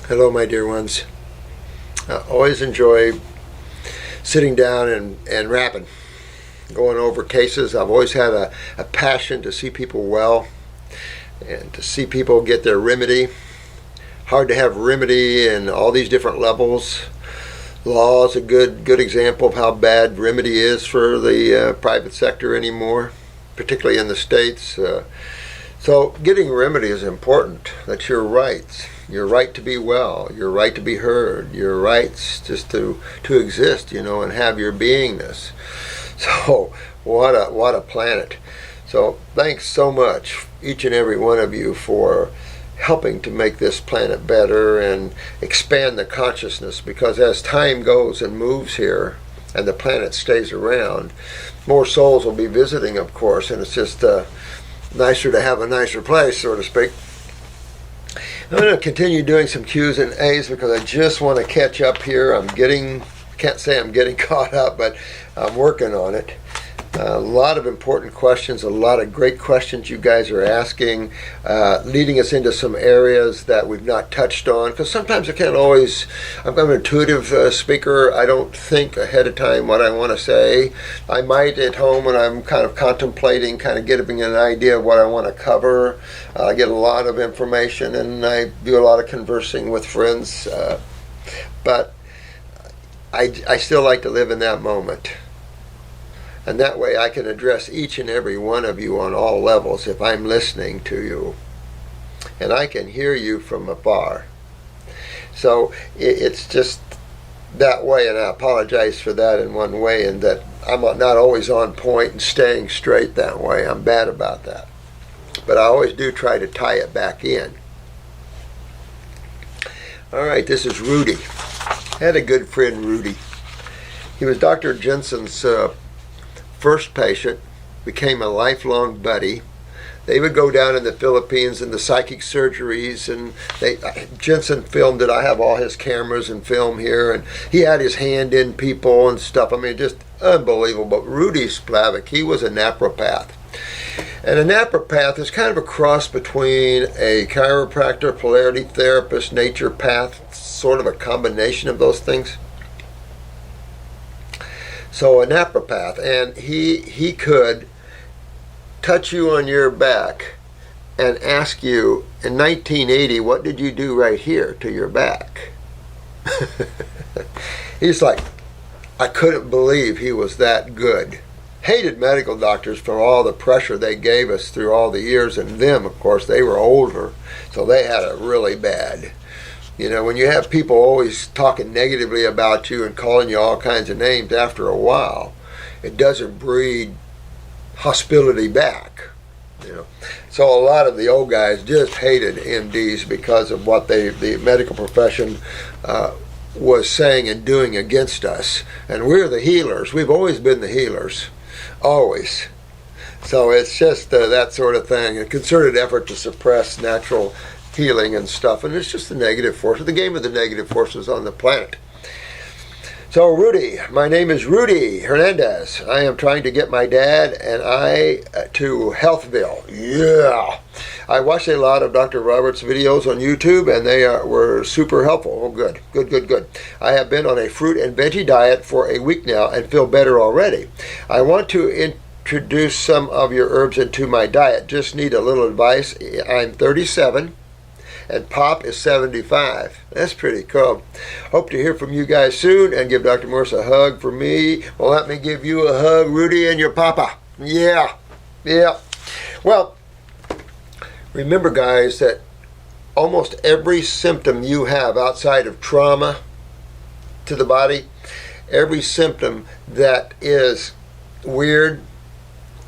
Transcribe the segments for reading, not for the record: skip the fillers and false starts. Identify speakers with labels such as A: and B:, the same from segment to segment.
A: Hello, my dear ones. I always enjoy sitting down and rapping, going over cases. I've always had a passion to see people well and to see people get their remedy. Hard to have remedy in all these different levels. Law is a good example of how bad remedy is for the private sector anymore, particularly in the States. So getting remedy is important. That's your rights. Your right to be well, your right to be heard, your rights just to exist, and have your beingness. So what a planet. So thanks so much, each and every one of you, for helping to make this planet better and expand the consciousness, because as time goes and moves here and the planet stays around, more souls will be visiting, of course, and it's just nicer to have a nicer place, so to speak. I'm going to continue doing some Q's and A's because I just want to catch up here. Can't say I'm getting caught up, but I'm working on it. A lot of important questions, a lot of great questions you guys are asking, leading us into some areas that we've not touched on, because sometimes I can't always, I'm an intuitive speaker. I don't think ahead of time what I want to say. I might at home when I'm kind of contemplating, kind of getting an idea of what I want to cover. I get a lot of information and I do a lot of conversing with friends, but I still like to live in that moment. And that way I can address each and every one of you on all levels if I'm listening to you. And I can hear you from afar. So it's just that way, and I apologize for that in one way, in that I'm not always on point and staying straight that way. I'm bad about that. But I always do try to tie it back in. All right, this is Rudy. I had a good friend, Rudy. He was Dr. Jensen's first patient, became a lifelong buddy. They would go down in the Philippines and the psychic surgeries, and Jensen filmed it. I have all his cameras and film here, and he had his hand in people and stuff. I mean, just unbelievable. But Rudy Splavik, he was a napropath. And a napropath is kind of a cross between a chiropractor, polarity therapist, naturopath, sort of a combination of those things. So a napropath, and he could touch you on your back and ask you, in 1980, what did you do right here to your back? He's like, I couldn't believe he was that good. Hated medical doctors for all the pressure they gave us through all the years, and them, of course, they were older, so they had it really bad. When you have people always talking negatively about you and calling you all kinds of names, after a while, it doesn't breed hostility back. So a lot of the old guys just hated MDs because of what the medical profession was saying and doing against us. And we're the healers. We've always been the healers. Always. So it's just that sort of thing, a concerted effort to suppress natural healing and stuff, and it's just the negative forces, the game of the negative forces on the planet. So Rudy, my name is Rudy Hernandez. I am trying to get my dad and I to Healthville. Yeah. I watched a lot of Dr. Roberts videos on YouTube, and they were super helpful. Oh, good. I have been on a fruit and veggie diet for a week now and feel better already. I want to introduce some of your herbs into my diet. Just need a little advice. I'm 37. And Pop is 75. That's pretty cool. Hope to hear from you guys soon, and give Dr. Morse a hug for me. Well, let me give you a hug, Rudy, and your papa. Yeah. Well, remember, guys, that almost every symptom you have outside of trauma to the body, every symptom that is weird,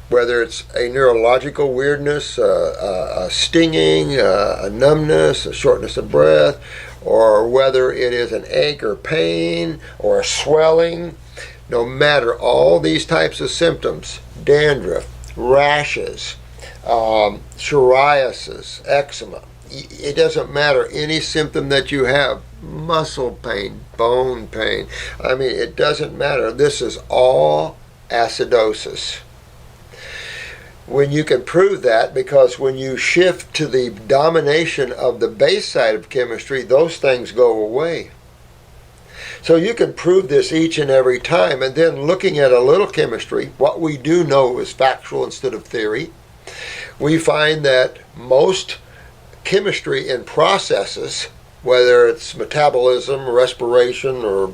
A: whether it's a neurological weirdness, a stinging, a numbness, a shortness of breath, or whether it is an ache or pain or a swelling, no matter all these types of symptoms, dandruff, rashes, psoriasis, eczema, it doesn't matter, any symptom that you have, muscle pain, bone pain, I mean, it doesn't matter. This is all acidosis. when you can prove that, because when you shift to the domination of the base side of chemistry, those things go away. So you can prove this each and every time, and then looking at a little chemistry, what we do know is factual instead of theory. We find that most chemistry in processes, whether it's metabolism, respiration, or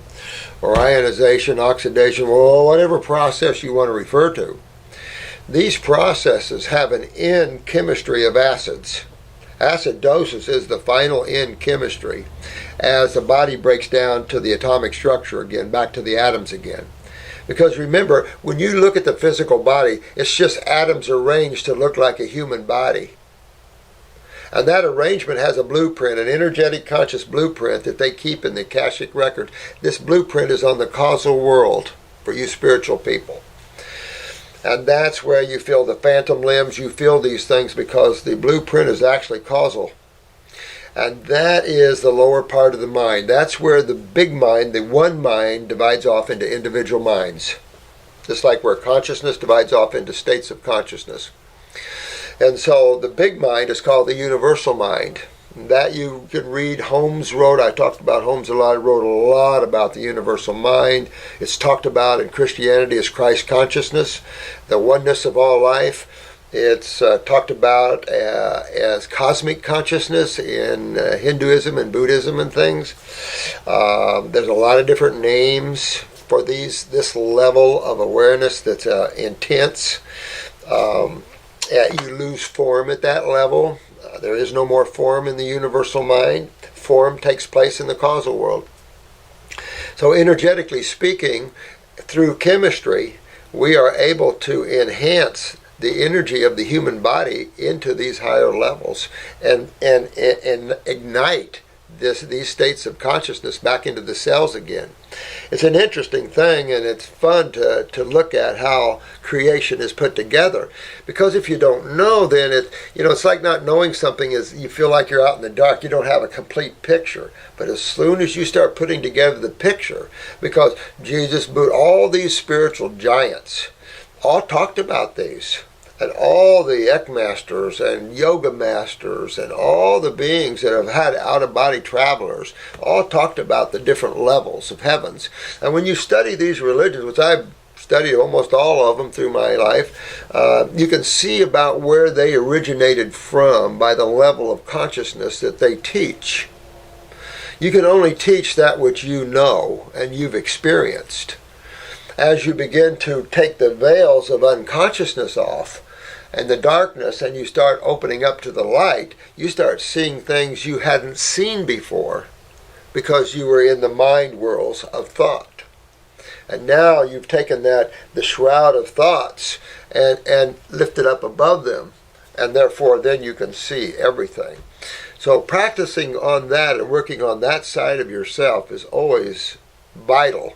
A: ionization, oxidation, or whatever process you want to refer to, these processes have an end chemistry of acids. Acidosis is the final end chemistry as the body breaks down to the atomic structure again, back to the atoms again. Because remember, when you look at the physical body, it's just atoms arranged to look like a human body. And that arrangement has a blueprint, an energetic conscious blueprint that they keep in the Akashic record. This blueprint is on the causal world for you spiritual people. And that's where you feel the phantom limbs, you feel these things because the blueprint is actually causal. And that is the lower part of the mind. That's where the big mind, the one mind, divides off into individual minds. Just like where consciousness divides off into states of consciousness. And so the big mind is called the universal mind. That you can read. Holmes wrote, I talked about Holmes a lot, wrote a lot about the universal mind. It's talked about in Christianity as Christ consciousness, the oneness of all life. It's talked about as cosmic consciousness in Hinduism and Buddhism and things. There's a lot of different names for this level of awareness that's intense. You lose form at that level. There is no more form in the universal mind. Form takes place in the causal world. So energetically speaking, through chemistry, we are able to enhance the energy of the human body into these higher levels and ignite these states of consciousness back into the cells again. It's an interesting thing, and it's fun to look at how creation is put together. Because if you don't know, then it's like not knowing something is you feel like you're out in the dark. You don't have a complete picture. But as soon as you start putting together the picture, because Jesus, Buddha, all these spiritual giants all talked about these. And all the Ek masters and yoga masters and all the beings that have had out-of-body travelers all talked about the different levels of heavens. And when you study these religions, which I've studied almost all of them through my life, you can see about where they originated from by the level of consciousness that they teach. You can only teach that which you know and you've experienced. As you begin to take the veils of unconsciousness off, and the darkness, and you start opening up to the light, you start seeing things you hadn't seen before because you were in the mind worlds of thought. And now you've taken the shroud of thoughts and lifted up above them, and therefore then you can see everything. So practicing on that and working on that side of yourself is always vital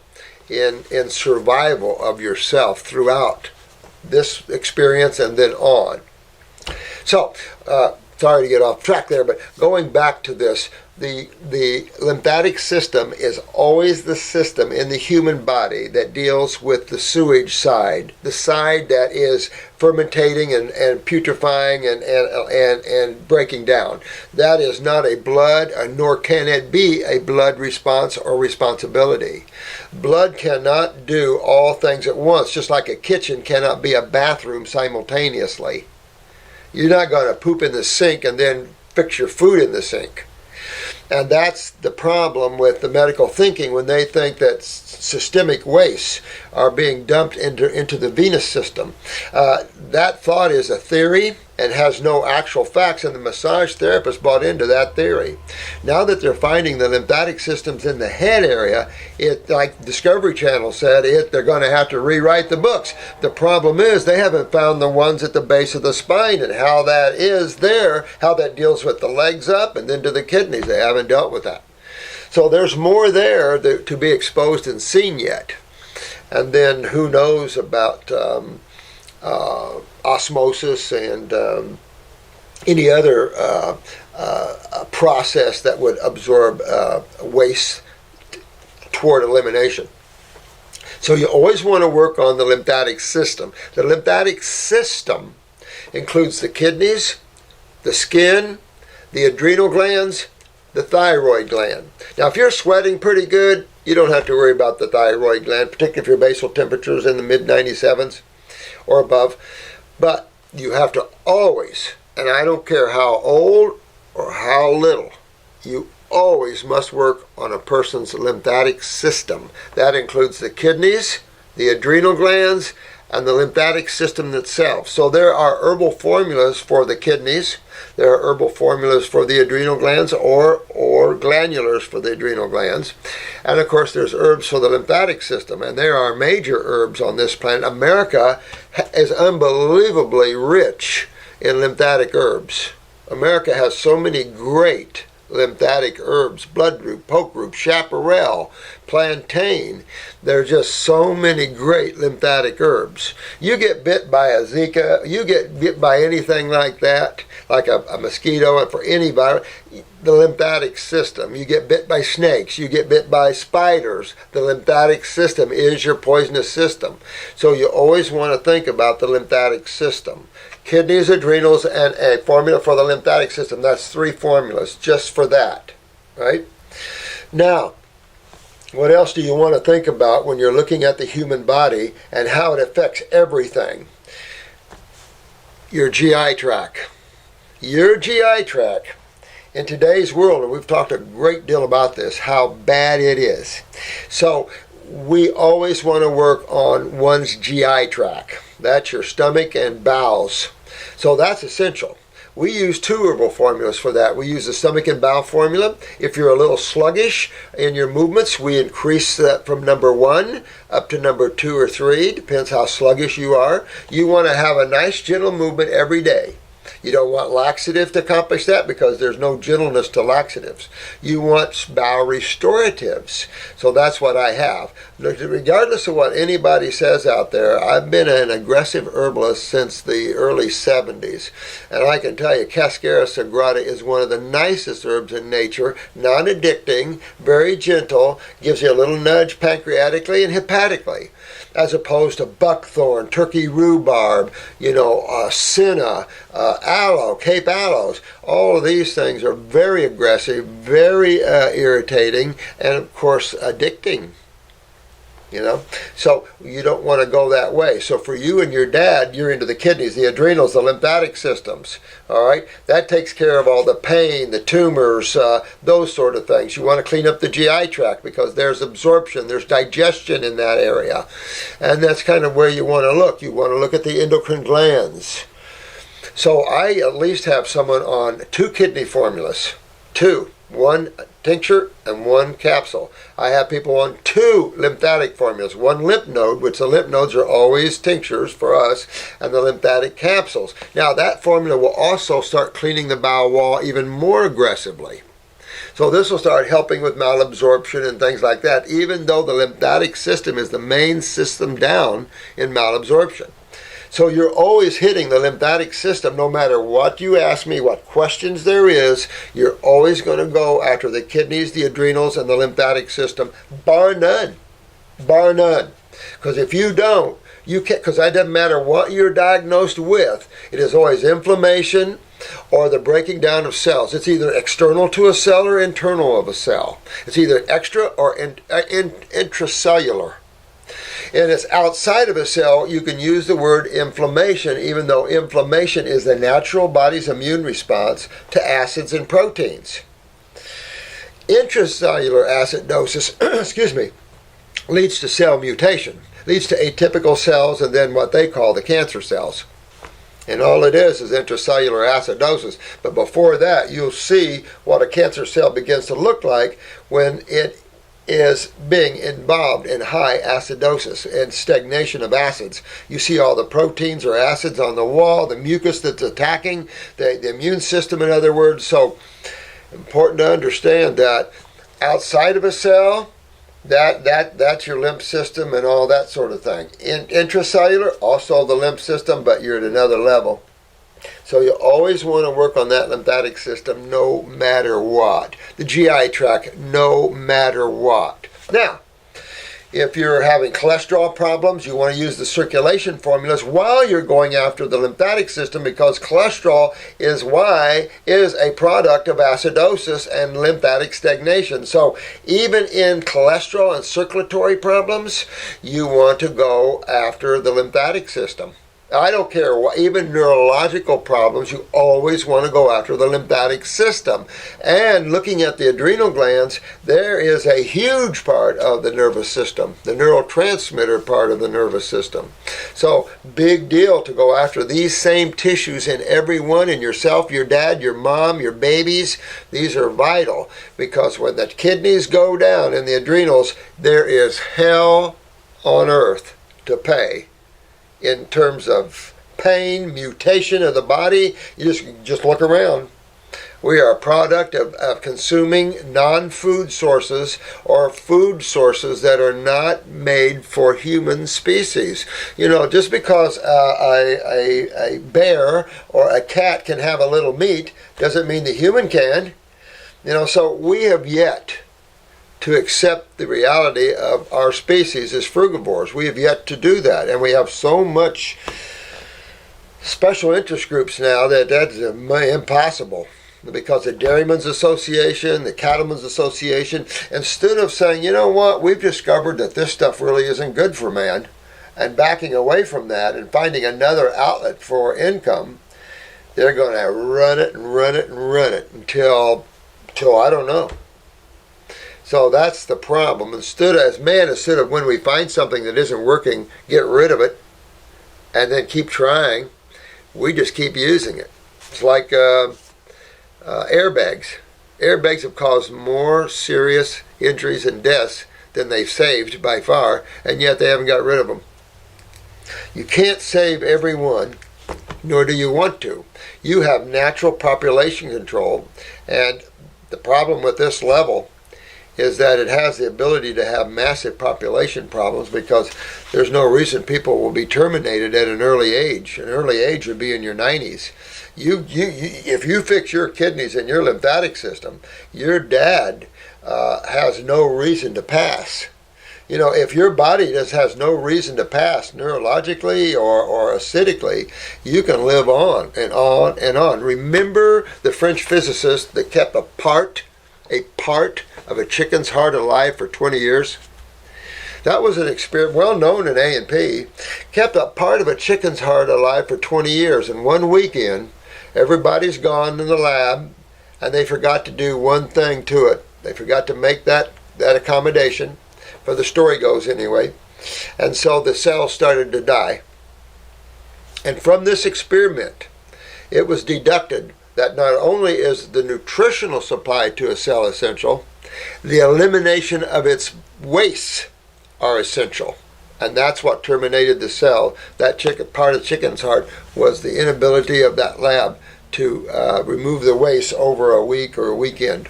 A: in survival of yourself throughout this experience and then on. So, sorry to get off track there, but going back to this, the lymphatic system is always the system in the human body that deals with the sewage side, the side that is fermentating and putrefying and breaking down. That is not a blood, nor can it be a blood response or responsibility. Blood cannot do all things at once, just like a kitchen cannot be a bathroom simultaneously. You're not going to poop in the sink and then fix your food in the sink. And that's the problem with the medical thinking when they think that systemic wastes are being dumped into the venous system. That thought is a theory and has no actual facts, and the massage therapist bought into that theory. Now that they're finding the lymphatic systems in the head area, like Discovery Channel said, they're going to have to rewrite the books. The problem is they haven't found the ones at the base of the spine and how that is there, how that deals with the legs up and then to the kidneys. They haven't dealt with that. So there's more there to be exposed and seen yet. And then who knows about osmosis and any other process that would absorb waste toward elimination. So you always want to work on the lymphatic system. The lymphatic system includes the kidneys, the skin, the adrenal glands, the thyroid gland. Now, if you're sweating pretty good, you don't have to worry about the thyroid gland, particularly if your basal temperature is in the mid-97s or above. But you have to always, and I don't care how old or how little, you always must work on a person's lymphatic system. That includes the kidneys, the adrenal glands, and the lymphatic system itself. So there are herbal formulas for the kidneys, there are herbal formulas for the adrenal glands, or glandulars for the adrenal glands. And of course there's herbs for the lymphatic system, and there are major herbs on this planet. America is unbelievably rich in lymphatic herbs. America has so many great lymphatic herbs: bloodroot, pokeroot, chaparral, plantain. There are just so many great lymphatic herbs. You get bit by a Zika, you get bit by anything like that, like a mosquito, and for any virus, the lymphatic system. You get bit by snakes, you get bit by spiders. The lymphatic system is your poisonous system. So you always want to think about the lymphatic system. Kidneys, adrenals, and a formula for the lymphatic system. That's 3 formulas just for that, right? Now, what else do you want to think about when you're looking at the human body and how it affects everything? Your GI tract. Your GI tract, in today's world, and we've talked a great deal about this, how bad it is. So we always want to work on one's GI tract. That's your stomach and bowels. So that's essential. We use 2 herbal formulas for that. We use the stomach and bowel formula. If you're a little sluggish in your movements, we increase that from number 1 up to number 2 or 3. Depends how sluggish you are. You want to have a nice gentle movement every day. You don't want laxative to accomplish that because there's no gentleness to laxatives. You want bowel restoratives. So that's what I have. Regardless of what anybody says out there, I've been an aggressive herbalist since the early 70s. And I can tell you, Cascara sagrada is one of the nicest herbs in nature, non-addicting, very gentle, gives you a little nudge pancreatically and hepatically, as opposed to buckthorn, turkey rhubarb, senna, aloe, Cape aloes. All of these things are very aggressive, very irritating, and of course addicting. So you don't want to go that way. So for you and your dad, you're into the kidneys, the adrenals, the lymphatic systems. All right, that takes care of all the pain, the tumors, those sort of things. You want to clean up the GI tract because there's absorption, there's digestion in that area, and that's kind of where you want to look. You want to look at the endocrine glands. So I at least have someone on 2 kidney formulas, 2. 1 tincture and 1 capsule. I have people on 2 lymphatic formulas, 1 lymph node, which the lymph nodes are always tinctures for us, and the lymphatic capsules. Now that formula will also start cleaning the bowel wall even more aggressively. So this will start helping with malabsorption and things like that, even though the lymphatic system is the main system down in malabsorption. So you're always hitting the lymphatic system. No matter what you ask me, what questions there is, you're always going to go after the kidneys, the adrenals, and the lymphatic system, bar none. Bar none. Because if you don't, you can't, because it doesn't matter what you're diagnosed with, it is always inflammation or the breaking down of cells. It's either external to a cell or internal of a cell. It's either extra or intracellular. And it's outside of a cell, you can use the word inflammation, even though inflammation is the natural body's immune response to acids and proteins. Intracellular acidosis, leads to cell mutation, leads to atypical cells and then what they call the cancer cells. And all it is intracellular acidosis. But before that, you'll see what a cancer cell begins to look like when it is being involved in high acidosis and stagnation of acids. You see all the proteins or acids on the wall, the mucus that's attacking the immune system, in other words. So important to understand that outside of a cell, that's your lymph system and all that sort of thing. Intracellular, also the lymph system, but you're at another level. So you always want to work on that lymphatic system no matter what. The GI tract, no matter what. Now, If you're having cholesterol problems, you want to use the circulation formulas while you're going after the lymphatic system, because cholesterol is a product of acidosis and lymphatic stagnation. So even in cholesterol and circulatory problems, you want to go after the lymphatic system. I don't care what, even neurological problems, you always want to go after the lymphatic system. And looking at the adrenal glands, there is a huge part of the nervous system, the neurotransmitter part of the nervous system. So big deal to go after these same tissues in everyone, in yourself, your dad, your mom, your babies. These are vital, because when the kidneys go down in the adrenals, there is hell on earth to pay. In terms of pain, mutation of the body, you just look around. We are a product of consuming non-food sources, or food sources that are not made for human species. You know, just because a bear or a cat can have a little meat doesn't mean the human can. You know, so we have yet to accept the reality of our species as frugivores. We have yet to do that, and we have so much special interest groups now that that's impossible. Because the Dairymen's Association, the Cattlemen's Association, instead of saying, you know what, we've discovered that this stuff really isn't good for man, and backing away from that and finding another outlet for income, they're going to run it and run it and run it until I don't know. So that's the problem. Instead of when we find something that isn't working, get rid of it and then keep trying, we just keep using it. It's like airbags. Airbags have caused more serious injuries and deaths than they've saved by far, and yet they haven't got rid of them. You can't save everyone, nor do you want to. You have natural population control, and the problem with this level is that it has the ability to have massive population problems, because there's no reason people will be terminated at an early age. An early age would be in your 90s. If you fix your kidneys and your lymphatic system, your dad has no reason to pass. You know, if your body just has no reason to pass neurologically or acidically, you can live on and on and on. Remember the French physicist that kept a part of a chicken's heart alive for 20 years? That was an experiment well known in A&P. Kept a part of a chicken's heart alive for 20 years, and one weekend everybody's gone in the lab and they forgot to do one thing to it. They forgot to make that accommodation, for the story goes anyway, and so the cells started to die. And from this experiment, it was deducted that not only is the nutritional supply to a cell essential, the elimination of its wastes are essential. And that's what terminated the cell. That part of the chicken's heart was the inability of that lab to remove the waste over a week or a weekend.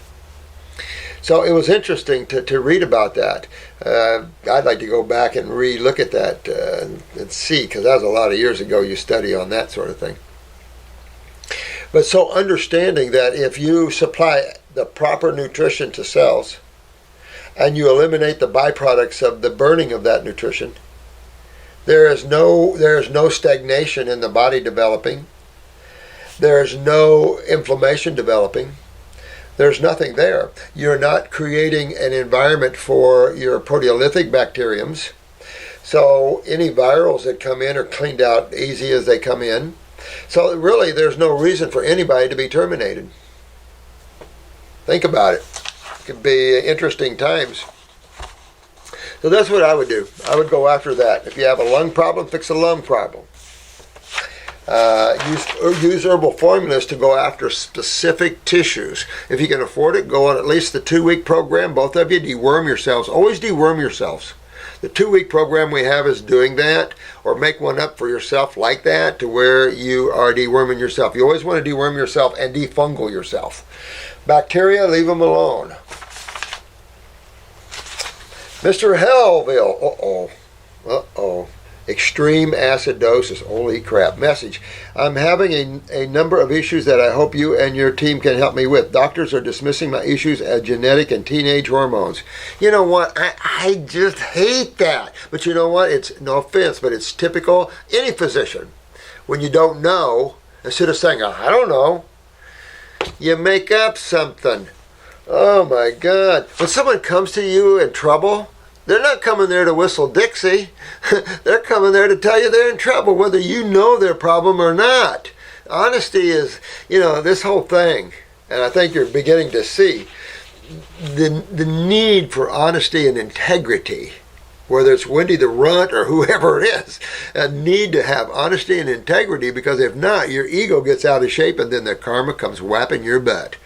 A: So it was interesting to read about that. I'd like to go back and re-look at that and see, because that was a lot of years ago you study on that sort of thing. But so understanding that if you supply the proper nutrition to cells and you eliminate the byproducts of the burning of that nutrition, there is no stagnation in the body developing. There's no inflammation developing. There's nothing there. You're not creating an environment for your proteolytic bacteriums. So any virals that come in are cleaned out easy as they come in. So really, there's no reason for anybody to be terminated. Think about it. It could be interesting times. So that's what I would do. I would go after that. If you have a lung problem, fix a lung problem. Use herbal formulas to go after specific tissues. If you can afford it, go on at least the 2-week program. Both of you, deworm yourselves. Always deworm yourselves. The 2-week program we have is doing that, or make one up for yourself like that, to where you are deworming yourself. You always want to deworm yourself and defungal yourself. Bacteria, leave them alone. Mr. Hellville. Uh-oh. Extreme acidosis. Holy crap. Message. I'm having a number of issues that I hope you and your team can help me with. Doctors are dismissing my issues as genetic and teenage hormones. You know what? I just hate that. But you know what? It's no offense, but it's typical any physician. When you don't know, instead of saying, I don't know, you make up something. Oh my God. When someone comes to you in trouble, they're not coming there to whistle Dixie. They're coming there to tell you they're in trouble, whether you know their problem or not. Honesty is, this whole thing, and I think you're beginning to see the need for honesty and integrity, whether it's Wendy the Runt or whoever it is, a need to have honesty and integrity, because if not, your ego gets out of shape and then the karma comes whapping your butt.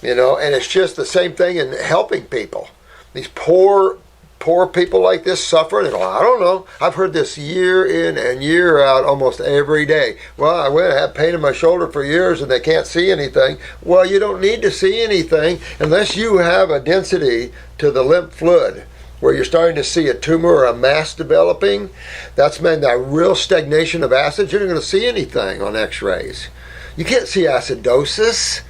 A: And it's just the same thing in helping people. These poor people like this suffer, and they go, I don't know. I've heard this year in and year out almost every day. Well, I had pain in my shoulder for years and they can't see anything. Well, you don't need to see anything unless you have a density to the lymph fluid where you're starting to see a tumor or a mass developing. That's meant that real stagnation of acids. You're not going to see anything on x-rays. You can't see acidosis.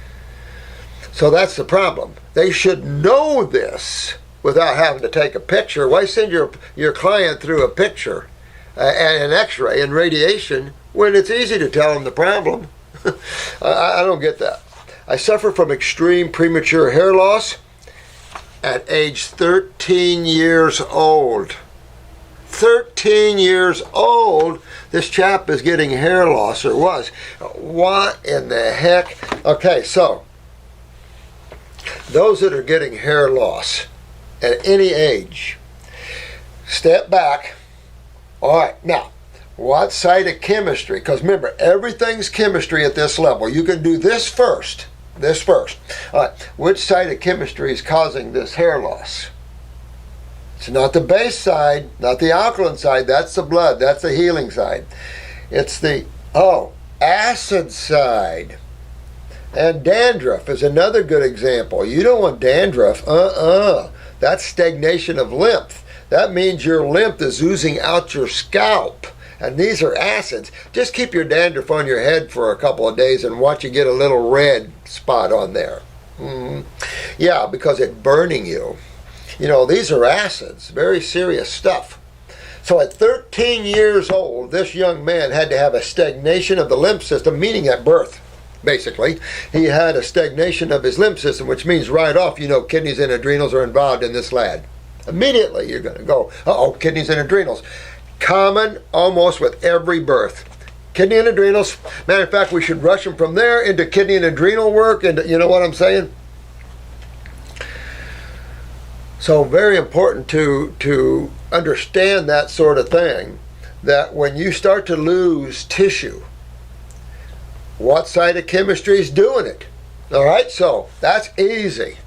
A: So that's the problem. They should know this without having to take a picture. Why send your client through a picture and an x-ray and radiation when it's easy to tell them the problem? I don't get that. I suffer from extreme premature hair loss at age 13 years old. 13 years old, this chap is getting hair loss, or was. What in the heck? Okay, so those that are getting hair loss at any age, step back. All right, now, what side of chemistry? Because remember, everything's chemistry at this level. You can do this first. All right, which side of chemistry is causing this hair loss? It's not the base side, not the alkaline side. That's the blood. That's the healing side. It's the, acid side. And dandruff is another good example. You don't want dandruff. That's stagnation of lymph. That means your lymph is oozing out your scalp. And these are acids. Just keep your dandruff on your head for a couple of days and watch you get a little red spot on there. Yeah, because it's burning you. These are acids. Very serious stuff. So at 13 years old, this young man had to have a stagnation of the lymph system, meaning at birth. Basically, he had a stagnation of his lymph system, which means right off, kidneys and adrenals are involved in this lad. Immediately, you're going to go, kidneys and adrenals. Common almost with every birth. Kidney and adrenals. Matter of fact, we should rush them from there into kidney and adrenal work, and you know what I'm saying? So very important to understand that sort of thing, that when you start to lose tissue, what side of chemistry is doing it? All right, so that's easy.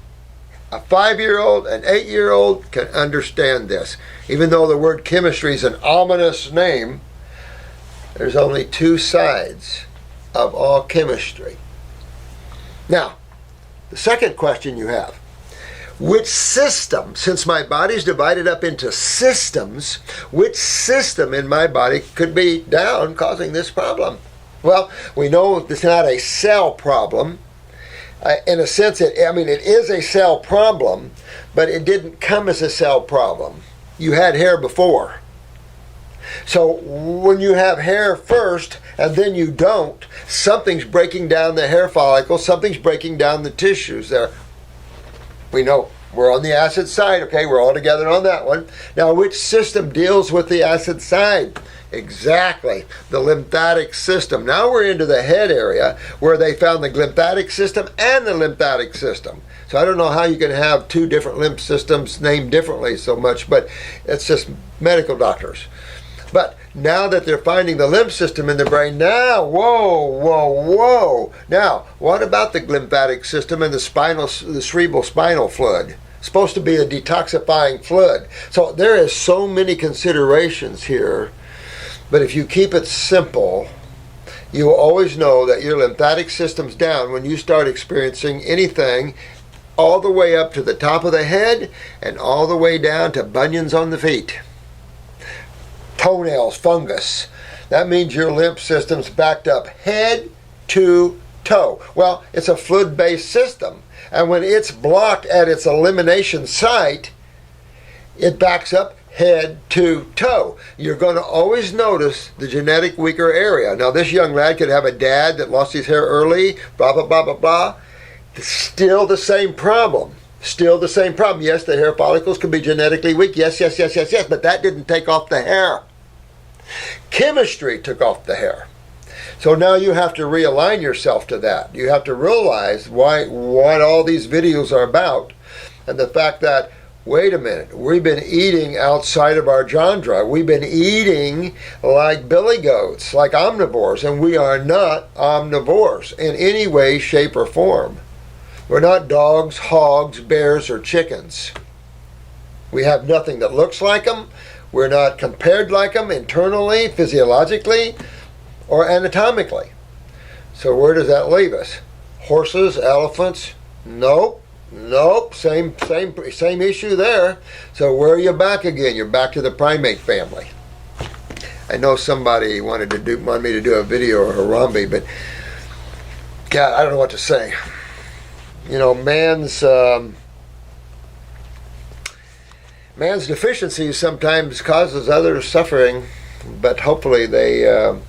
A: A 5-year-old, an 8-year-old can understand this. Even though the word chemistry is an ominous name, there's only two sides of all chemistry. Now, the second question you have, which system, since my body's divided up into systems, which system in my body could be down causing this problem? Well, we know it's not a cell problem. In a sense, it is a cell problem, but it didn't come as a cell problem. You had hair before. So when you have hair first and then you don't, something's breaking down the hair follicle, something's breaking down the tissues there. We know we're on the acid side, okay? We're all together on that one. Now, which system deals with the acid side? Exactly, the lymphatic system. Now we're into the head area where they found the lymphatic system and the lymphatic system. So I don't know how you can have two different lymph systems named differently so much, but it's just medical doctors. But now that they're finding the lymph system in the brain, now, whoa. Now, what about the lymphatic system and the cerebral spinal fluid? It's supposed to be a detoxifying fluid. So there is so many considerations here. But if you keep it simple, you will always know that your lymphatic system's down when you start experiencing anything all the way up to the top of the head and all the way down to bunions on the feet. toenails, fungus. That means your lymph system's backed up head to toe. Well, it's a fluid-based system. And when it's blocked at its elimination site, it backs up head to toe. You're going to always notice the genetic weaker area. Now, this young lad could have a dad that lost his hair early, blah, blah, blah, blah, blah. It's still the same problem. Still the same problem. Yes, the hair follicles can be genetically weak. Yes, yes, yes, yes, yes. But that didn't take off the hair. Chemistry took off the hair. So now you have to realign yourself to that. You have to realize what all these videos are about, and the fact that, wait a minute, we've been eating outside of our genre. We've been eating like billy goats, like omnivores, and we are not omnivores in any way, shape, or form. We're not dogs, hogs, bears, or chickens. We have nothing that looks like them. We're not compared like them internally, physiologically, or anatomically. So where does that leave us? Horses, elephants? Nope. Nope. Same issue there. So where are you back again? You're back to the primate family. I know somebody wanted me to do a video of Harambe, but God, I don't know what to say. You know, man's deficiency sometimes causes others suffering, but hopefully they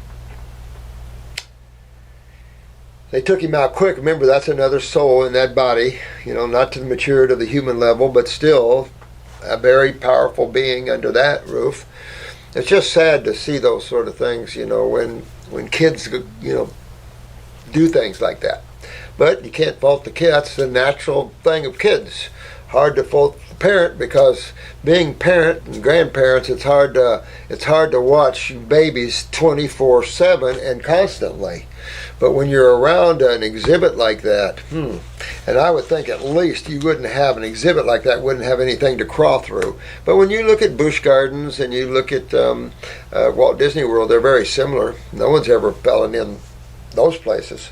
A: took him out quick. Remember, that's another soul in that body, you know, not to the maturity of the human level, but still a very powerful being under that roof. It's just sad to see those sort of things, you know, when kids, you know, do things like that. But you can't fault the kid. That's the natural thing of kids. Hard to fault the parent, because being parent and grandparents, it's hard to watch babies 24/7 and constantly. But when you're around an exhibit like that, and I would think at least you wouldn't have an exhibit like that, wouldn't have anything to crawl through. But when you look at Busch Gardens and you look at Walt Disney World, they're very similar. No one's ever fallen in those places.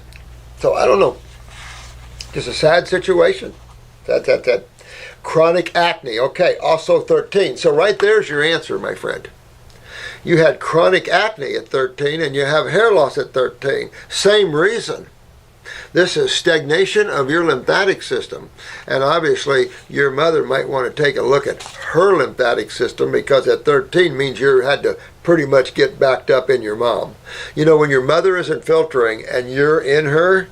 A: So I don't know. Just a sad situation. That. Chronic acne. Okay, also 13. So right there's your answer, my friend. You had chronic acne at 13 and you have hair loss at 13. Same reason. This is stagnation of your lymphatic system. And obviously your mother might want to take a look at her lymphatic system, because at 13 means you had to pretty much get backed up in your mom. You know, when your mother isn't filtering and you're in her,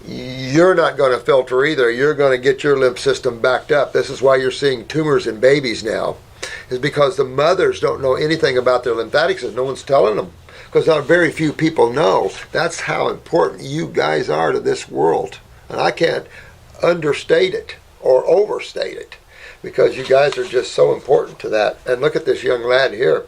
A: you're not going to filter either. You're going to get your lymph system backed up. This is why you're seeing tumors in babies now, is because the mothers don't know anything about their lymphatic system. No one's telling them, because not very few people know. That's how important you guys are to this world. And I can't understate it or overstate it, because you guys are just so important to that. And look at this young lad here.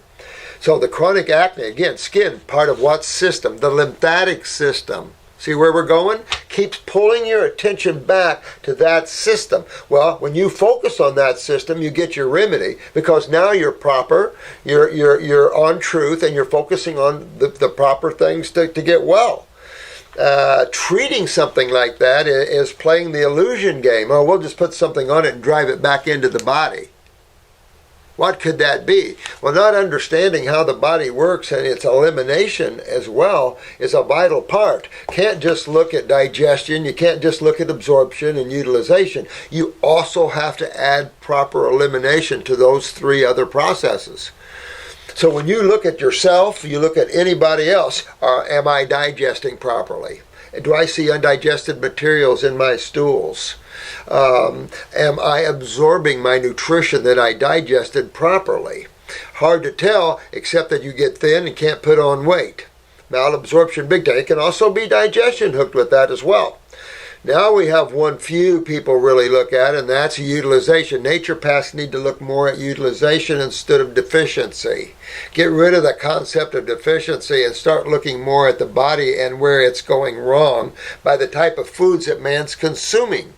A: So the chronic acne, again, skin, part of what system? The lymphatic system. See where we're going? Keeps pulling your attention back to that system. Well, when you focus on that system, you get your remedy, because now you're proper, you're on truth, and you're focusing on the proper things to get well. Treating something like that is playing the illusion game. Oh, we'll just put something on it and drive it back into the body. What could that be? Well, not understanding how the body works and its elimination as well is a vital part. Can't just look at digestion. You can't just look at absorption and utilization. You also have to add proper elimination to those three other processes. So when you look at yourself, you look at anybody else, am I digesting properly? Do I see undigested materials in my stools? Am I absorbing my nutrition that I digested properly? Hard to tell, except that you get thin and can't put on weight. Malabsorption, big time. It can also be digestion hooked with that as well. Now we have one few people really look at, and that's utilization. Naturopaths need to look more at utilization instead of deficiency. Get rid of the concept of deficiency and start looking more at the body and where it's going wrong by the type of foods that man's consuming.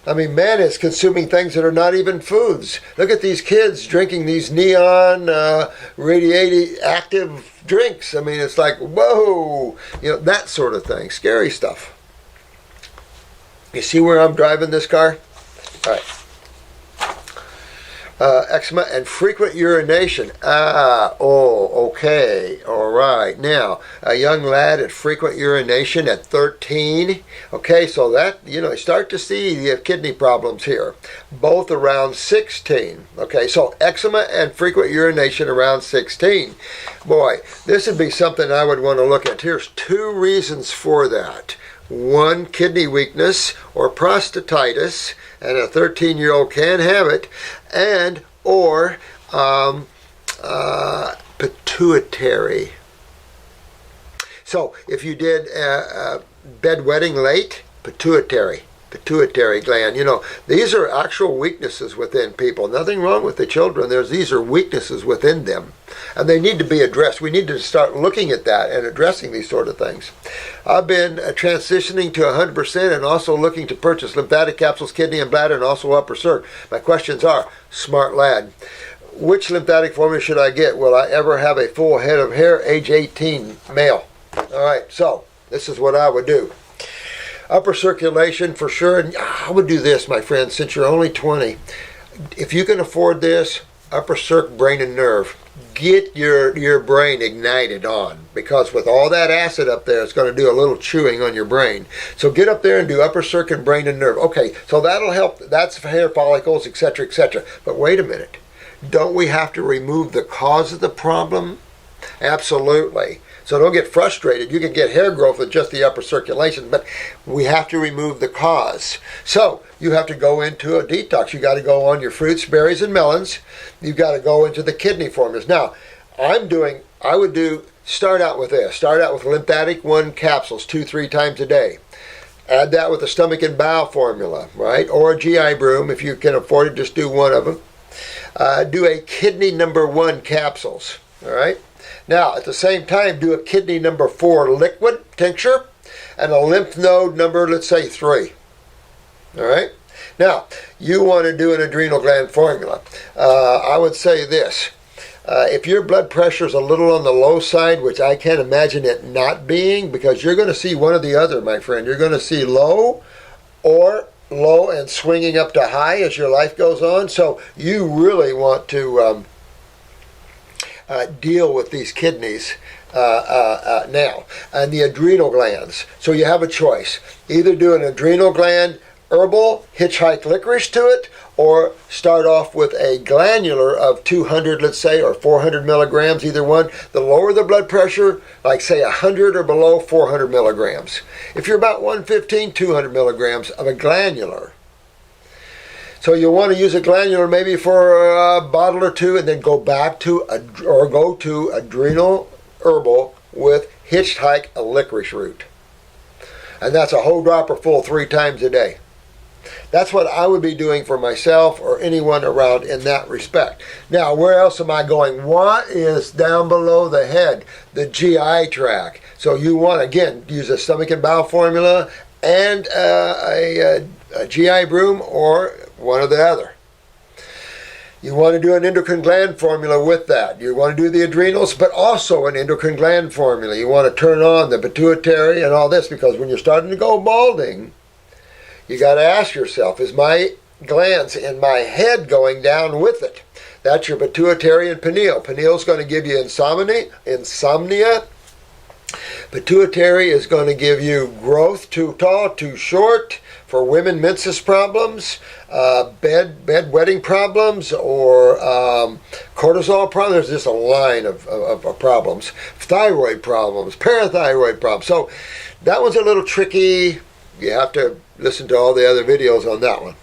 A: I mean, man is consuming things that are not even foods. Look at these kids drinking these neon radiating active drinks. I mean, it's like, whoa, you know, that sort of thing. Scary stuff. You see where I'm driving this car? All right. eczema and frequent urination. Okay, all right. Now, a young lad at frequent urination at 13. Okay, so that, you start to see you have kidney problems here, both around 16. Okay, so eczema and frequent urination around 16. Boy, this would be something I would want to look at. Here's 2 reasons for that. 1, kidney weakness or prostatitis, and a 13-year-old can have it, or pituitary. So if you did bedwetting late, pituitary gland. These are actual weaknesses within people. Nothing wrong with the children. These are weaknesses within them, and they need to be addressed. We need to start looking at that and addressing these sort of things. I've been transitioning to 100% and also looking to purchase lymphatic capsules, kidney and bladder, and also upper circ. My questions are, smart lad, which lymphatic formula should I get? Will I ever have a full head of hair? Age 18, male. All right, so this is what I would do. Upper circulation for sure. And I would do this, my friend, since you're only 20. If you can afford this, upper circ, brain and nerve. Get your brain ignited on, because with all that acid up there, it's going to do a little chewing on your brain. So get up there and do upper circ and brain and nerve. Okay, so that'll help. That's for hair follicles, etc., etc. But wait a minute. Don't we have to remove the cause of the problem? Absolutely. So don't get frustrated. You can get hair growth with just the upper circulation, but we have to remove the cause. So you have to go into a detox. You got to go on your fruits, berries, and melons. You've got to go into the kidney formulas. Now, start out with this. Start out with Lymphatic 1 capsules 2-3 times a day. Add that with the stomach and bowel formula, right? Or a GI broom. If you can afford it, just do one of them. Do a kidney number 1 capsules, all right? Now, at the same time, do a kidney number 4 liquid tincture and a lymph node number, let's say 3. All right? Now, you want to do an adrenal gland formula. I would say this. If your blood pressure is a little on the low side, which I can't imagine it not being, because you're going to see one or the other, my friend. You're going to see low or low and swinging up to high as your life goes on. So you really want to deal with these kidneys now, and the adrenal glands. So you have a choice. Either do an adrenal gland herbal, hitchhike licorice to it, or start off with a glandular of 200, let's say, or 400 milligrams, either one. The lower the blood pressure, like say 100 or below, 400 milligrams. If you're about 115, 200 milligrams of a glandular. So you'll want to use a glandular maybe for a bottle or 2, and then go back to go to adrenal herbal with hitchhike a licorice root. And that's a whole dropper full 3 times a day. That's what I would be doing for myself or anyone around in that respect. Now, where else am I going? What is down below the head? The GI tract. So you want, again, use a stomach and bowel formula and a GI broom, or one or the other. You want to do an endocrine gland formula with that. You want to do the adrenals, but also an endocrine gland formula. You want to turn on the pituitary and all this, because when you're starting to go balding, you got to ask yourself, is my glands in my head going down with it? That's your pituitary and pineal. Pineal is going to give you insomnia. Pituitary is going to give you growth, too tall, too short. For women, menses problems, bedwetting problems, or cortisol problems. There's just a line of problems. Thyroid problems, parathyroid problems. So that one's a little tricky. You have to listen to all the other videos on that one.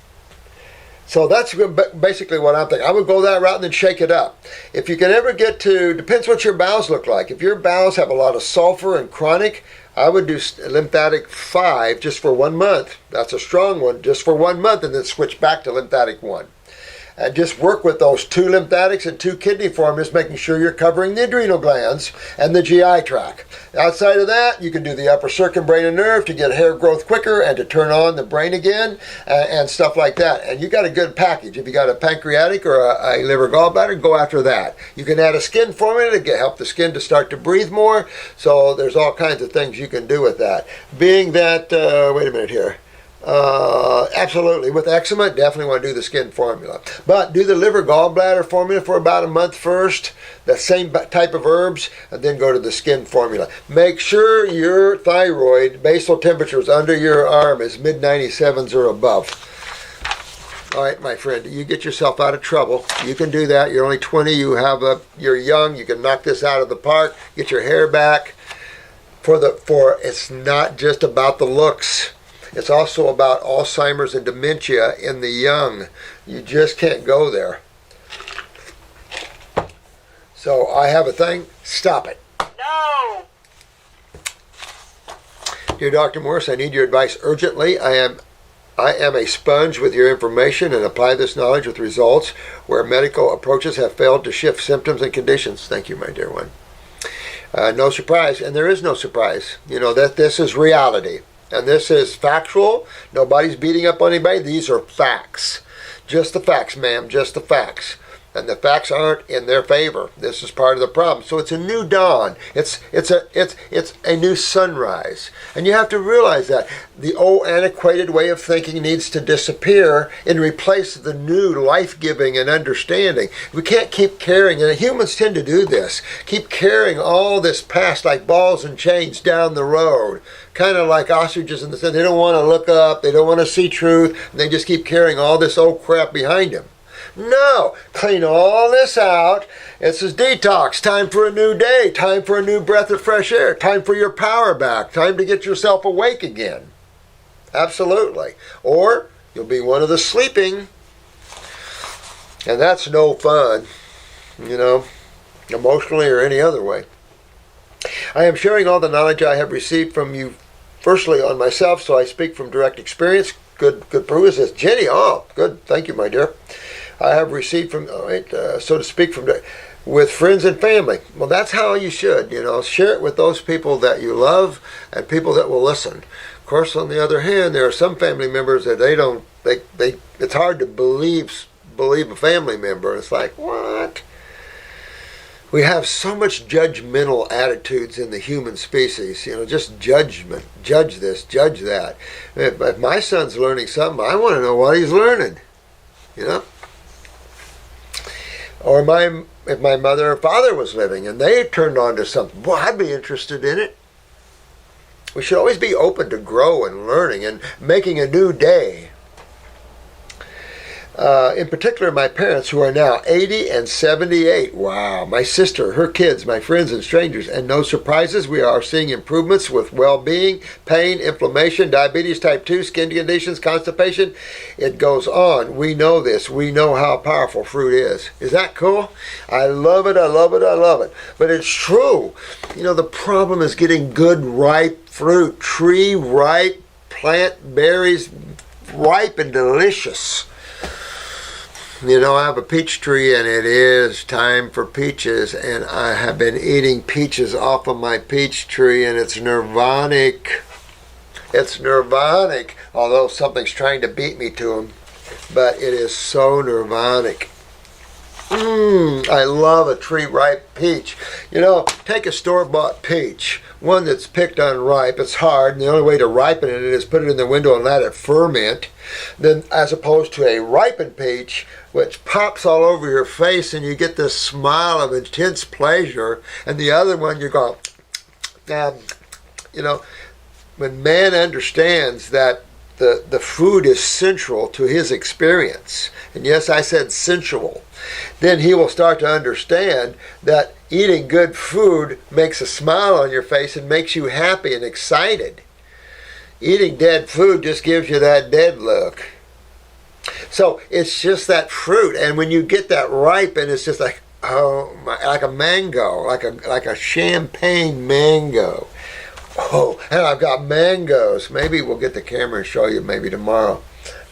A: So that's basically what I'm thinking. I would go that route and then shake it up. If you can ever get to, depends what your bowels look like. If your bowels have a lot of sulfur and chronic, I would do Lymphatic 5 just for 1 month. That's a strong one, just for 1 month, and then switch back to Lymphatic 1. And just work with those 2 lymphatics and 2 kidney formulas, making sure you're covering the adrenal glands and the GI tract. Outside of that, you can do the upper circ and brain and nerve to get hair growth quicker and to turn on the brain again and stuff like that. And you got a good package. If you got a pancreatic or a liver gallbladder, go after that. You can add a skin formula to help the skin to start to breathe more. So there's all kinds of things you can do with that. Being that, wait a minute here. Absolutely. With eczema, definitely want to do the skin formula. But do the liver gallbladder formula for about a month first, the same type of herbs, and then go to the skin formula. Make sure your thyroid basal temperature is under your arm is mid-97s or above. All right, my friend, you get yourself out of trouble. You can do that. You're only 20. You're young. You can knock this out of the park. Get your hair back. It's not just about the looks. It's also about Alzheimer's and dementia in the young. You just can't go there. So I have a thing. Stop it.
B: No!
A: Dear Dr. Morse, I need your advice urgently. I am a sponge with your information and apply this knowledge with results where medical approaches have failed to shift symptoms and conditions. Thank you, my dear one. No surprise, and there is no surprise. You know that this is reality. And this is factual. Nobody's beating up on anybody. These are facts. Just the facts, ma'am. Just the facts. And the facts aren't in their favor. This is part of the problem. So it's a new dawn. It's a new sunrise. And you have to realize that the old antiquated way of thinking needs to disappear and replace the new life-giving and understanding. We can't keep carrying, and humans tend to do this, keep carrying all this past like balls and chains down the road. Kind of like ostriches in the sense they don't want to look up, they don't want to see truth, and they just keep carrying all this old crap behind them. No, clean all this out. This is detox. Time for a new day. Time for a new breath of fresh air. Time for your power back. Time to get yourself awake again. Absolutely. Or you'll be one of the sleeping. And that's no fun, emotionally or any other way. I am sharing all the knowledge I have received from you, firstly on myself, so I speak from direct experience. Good Who is this? Jennie. Oh, good. Thank you, my dear. I have received from, so to speak, with friends and family. Well, that's how you should, share it with those people that you love and people that will listen. Of course, on the other hand, there are some family members that it's hard to believe a family member. It's like, what? We have so much judgmental attitudes in the human species, just judgment. Judge this, judge that. If my son's learning something, I want to know what he's learning, Or if my mother or father was living and they turned on to something, well, I'd be interested in it. We should always be open to grow and learning and making a new day. In particular, my parents, who are now 80 and 78. Wow. My sister, her kids, my friends and strangers. And no surprises, we are seeing improvements with well-being, pain, inflammation, diabetes type 2, skin conditions, constipation. It goes on. We know this. We know how powerful fruit is. Is that cool? I love it. I love it. I love it. But it's true. The problem is getting good, ripe fruit. Tree ripe, plant berries, ripe and delicious. I have a peach tree and it is time for peaches, and I have been eating peaches off of my peach tree and it's nirvanic. It's nirvanic, although something's trying to beat me to them, but it is so nirvanic. I love a tree ripe peach. Take a store-bought peach, one that's picked unripe. It's hard, and the only way to ripen it is put it in the window and let it ferment. Then, as opposed to a ripened peach, which pops all over your face, and you get this smile of intense pleasure. And the other one, you're going, when man understands that the food is central to his experience, and yes, I said sensual, then he will start to understand that eating good food makes a smile on your face and makes you happy and excited. Eating dead food just gives you that dead look. So it's just that fruit, and when you get that ripe, and it's just like, oh my, like a mango, like a champagne mango. Oh, and I've got mangoes. Maybe we'll get the camera and show you maybe tomorrow.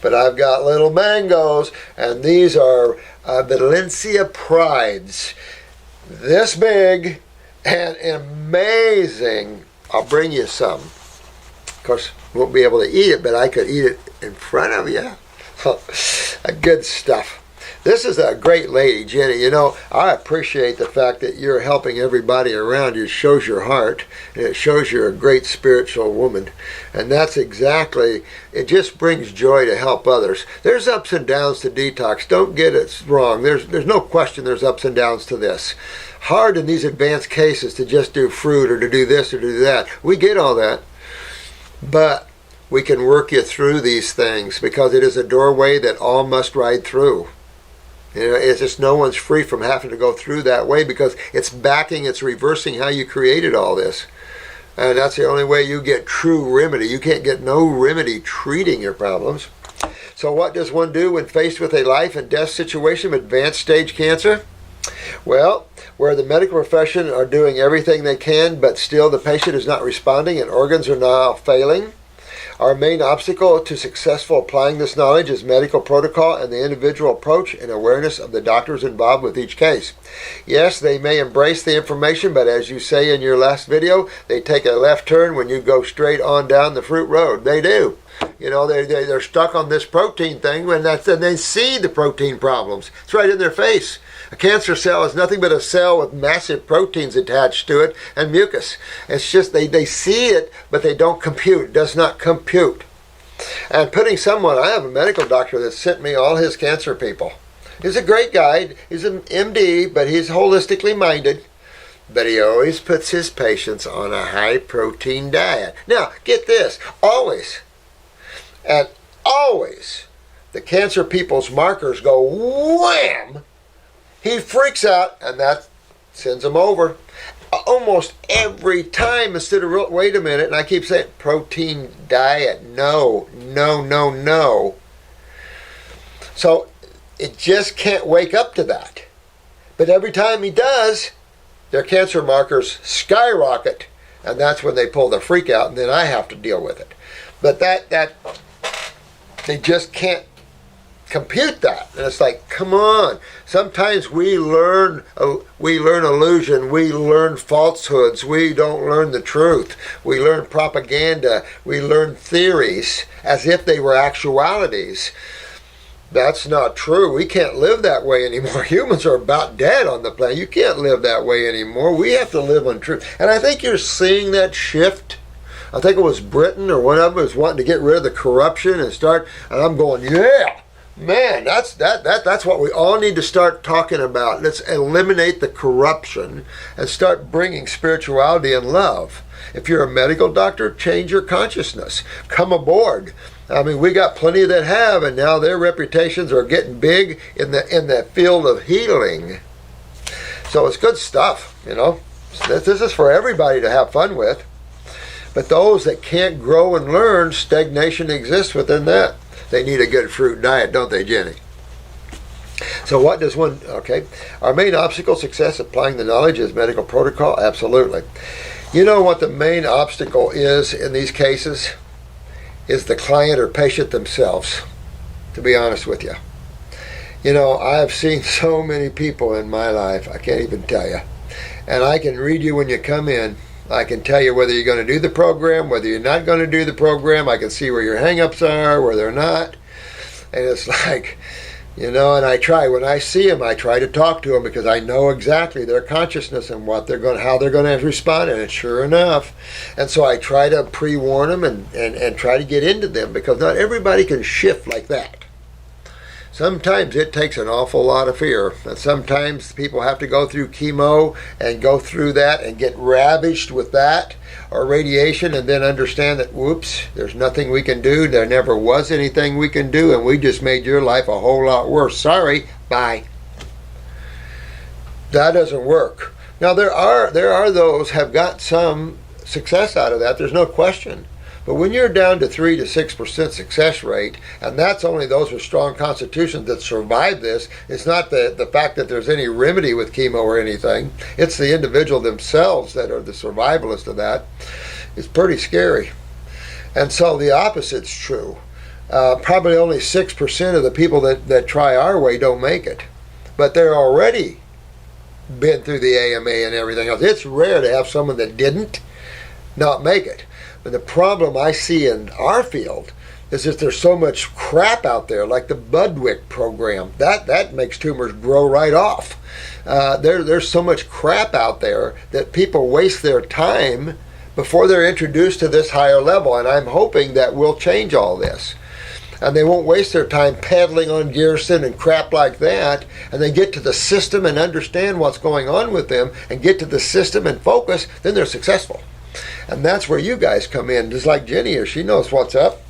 A: But I've got little mangoes, and these are Valencia Prides. This big and amazing. I'll bring you some. Of course, won't be able to eat it, but I could eat it in front of you. Good stuff. This is a great lady, Jennie. You know, I appreciate the fact that you're helping everybody around you. It shows your heart, and it shows you're a great spiritual woman. And that's exactly, it just brings joy to help others. There's ups and downs to detox. Don't get it wrong. There's no question there's ups and downs to this. Hard in these advanced cases to just do fruit or to do this or do that. We get all that. But we can work you through these things because it is a doorway that all must ride through. You know, it's just no one's free from having to go through that way because it's backing, it's reversing how you created all this. And that's the only way you get true remedy. You can't get no remedy treating your problems. So what does one do when faced with a life and death situation with advanced stage cancer? Well, where the medical profession are doing everything they can, but still the patient is not responding and organs are now failing. Our main obstacle to successful applying this knowledge is medical protocol and the individual approach and awareness of the doctors involved with each case. Yes, they may embrace the information, but as you say in your last video, they take a left turn when you go straight on down the fruit road. They do. You know, they're stuck on this protein thing, and they see the protein problems. It's right in their face. A cancer cell is nothing but a cell with massive proteins attached to it and mucus. It's just they see it, but they don't compute. It does not compute. And putting someone, I have a medical doctor that sent me all his cancer people. He's a great guy. He's an MD, but he's holistically minded. But he always puts his patients on a high protein diet. Now, get this, always, and always, the cancer people's markers go wham! He freaks out, and that sends him over. Almost every time, instead of, wait a minute, and I keep saying, protein diet, no, no, no, no. So, it just can't wake up to that. But every time he does, their cancer markers skyrocket, and that's when they pull the freak out, and then I have to deal with it. But that they just can't compute that. And it's like, come on. Sometimes we learn illusion, we learn falsehoods, we don't learn the truth. We learn propaganda, we learn theories as if they were actualities. That's not true. We can't live that way anymore. Humans are about dead on the planet. You can't live that way anymore. We have to live on truth. And I think you're seeing that shift. I think it was Britain or one of them was wanting to get rid of the corruption and start, and I'm going, yeah. Man, that's what we all need to start talking about. Let's eliminate the corruption and start bringing spirituality and love. If you're a medical doctor, change your consciousness. Come aboard. I mean, we got plenty that have, and now their reputations are getting big in the field of healing. So it's good stuff, you know. This is for everybody to have fun with. But those that can't grow and learn, stagnation exists within that. They need a good fruit diet, don't they, Jennie? So what does one, okay. Our main obstacle to success applying the knowledge is medical protocol? Absolutely. You know what the main obstacle is in these cases? Is the client or patient themselves, to be honest with you. You know, I have seen so many people in my life, I can't even tell you. And I can read you when you come in. I can tell you whether you're going to do the program, whether you're not going to do the program. I can see where your hang-ups are, where they're not. And it's like, you know, and I try, when I see them, I try to talk to them because I know exactly their consciousness and what they're going, how they're going to respond. And it's sure enough. And so I try to pre-warn them and try to get into them because not everybody can shift like that. Sometimes it takes an awful lot of fear, and sometimes people have to go through chemo and go through that and get ravaged with that or radiation and then understand that, whoops, there's nothing we can do, there never was anything we can do, and we just made your life a whole lot worse. Sorry, bye. That doesn't work. Now there are those have got some success out of that, there's no question. But when you're down to 3 to 6% success rate, and that's only those with strong constitutions that survive this, it's not the fact that there's any remedy with chemo or anything. It's the individual themselves that are the survivalists of that. It's pretty scary. And so the opposite's true. Probably only 6% of the people that try our way don't make it. But they're already been through the AMA and everything else. It's rare to have someone that didn't not make it. But the problem I see in our field is that there's so much crap out there, like the Budwick program. That makes tumors grow right off. There's so much crap out there that people waste their time before they're introduced to this higher level, and I'm hoping that we'll change all this. And they won't waste their time peddling on Gerson and crap like that, and they get to the system and understand what's going on with them and get to the system and focus, then they're successful. And that's where you guys come in, just like Jennie here. She knows what's up.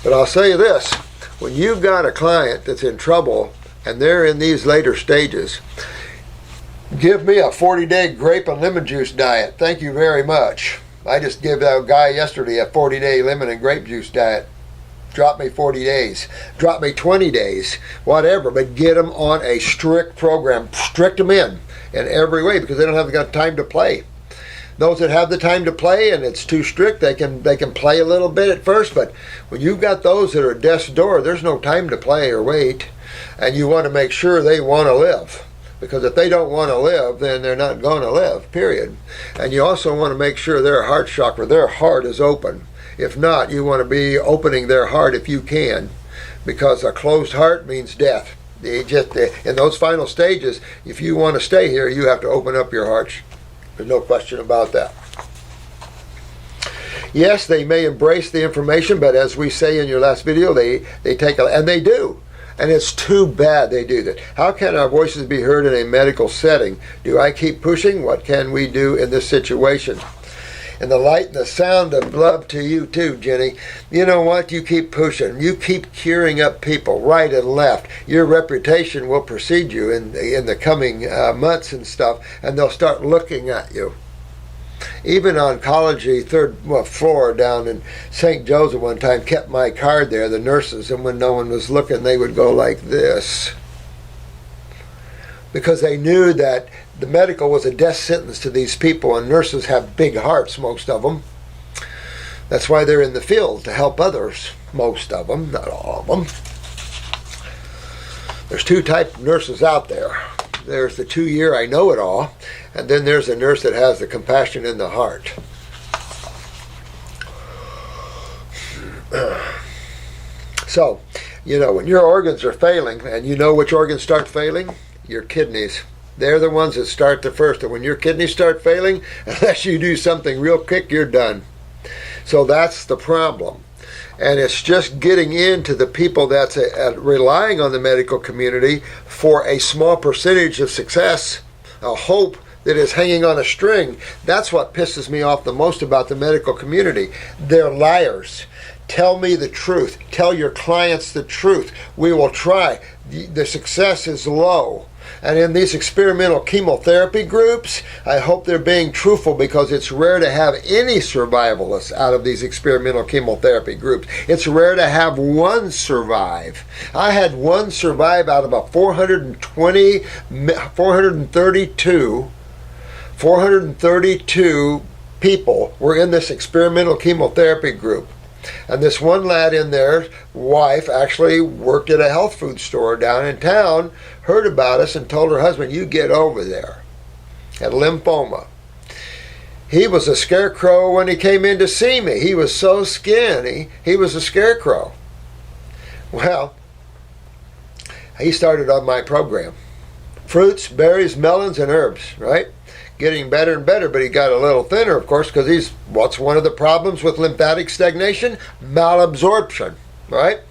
A: But I'll say you this, when you've got a client that's in trouble and they're in these later stages, give me a 40-day grape and lemon juice diet. Thank you very much. I just gave that guy yesterday a 40-day lemon and grape juice diet. Drop me 40 days. Drop me 20 days. Whatever. But get them on a strict program. Strict them in every way, because they don't have got time to play. Those that have the time to play and it's too strict, they can play a little bit at first, but when you've got those that are at death's door, there's no time to play or wait, and you want to make sure they want to live. Because if they don't want to live, then they're not going to live, period. And you also want to make sure their heart chakra, their heart is open. If not, you want to be opening their heart if you can, because a closed heart means death. In those final stages, if you want to stay here, you have to open up your heart. There's no question about that. Yes, they may embrace the information, but as we say in your last video, they take and they do. And it's too bad they do that. How can our voices be heard in a medical setting? Do I keep pushing? What can we do in this situation? And the light and the sound of love to you too, Jennie. You know what? You keep pushing. You keep curing up people right and left. Your reputation will precede you in the coming months and stuff, and they'll start looking at you. Even oncology, third floor down in St. Joseph one time, kept my card there, the nurses, and when no one was looking, they would go like this. Because they knew that the medical was a death sentence to these people, and nurses have big hearts, most of them. That's why they're in the field, to help others, most of them, not all of them. There's two types of nurses out there. There's the 2-year I know it all, and then there's a nurse that has the compassion in the heart. So, when your organs are failing, and you know which organs start failing? Your kidneys. They're the ones that start the first. And when your kidneys start failing, unless you do something real quick, you're done. So that's the problem. And it's just getting into the people that's relying on the medical community for a small percentage of success, a hope that is hanging on a string. That's what pisses me off the most about the medical community. They're liars. Tell me the truth. Tell your clients the truth. We will try. The success is low. And in these experimental chemotherapy groups, I hope they're being truthful, because it's rare to have any survivalists out of these experimental chemotherapy groups. It's rare to have one survive. I had one survive out of a 432 people were in this experimental chemotherapy group. And this one lad in there, wife, actually worked at a health food store down in town, heard about us and told her husband, you get over there. Had lymphoma. He was a scarecrow when he came in to see me. He was so skinny, he was a scarecrow. Well, he started on my program. Fruits, berries, melons, and herbs, right? Getting better and better, but he got a little thinner, of course, because what's one of the problems with lymphatic stagnation? Malabsorption, right?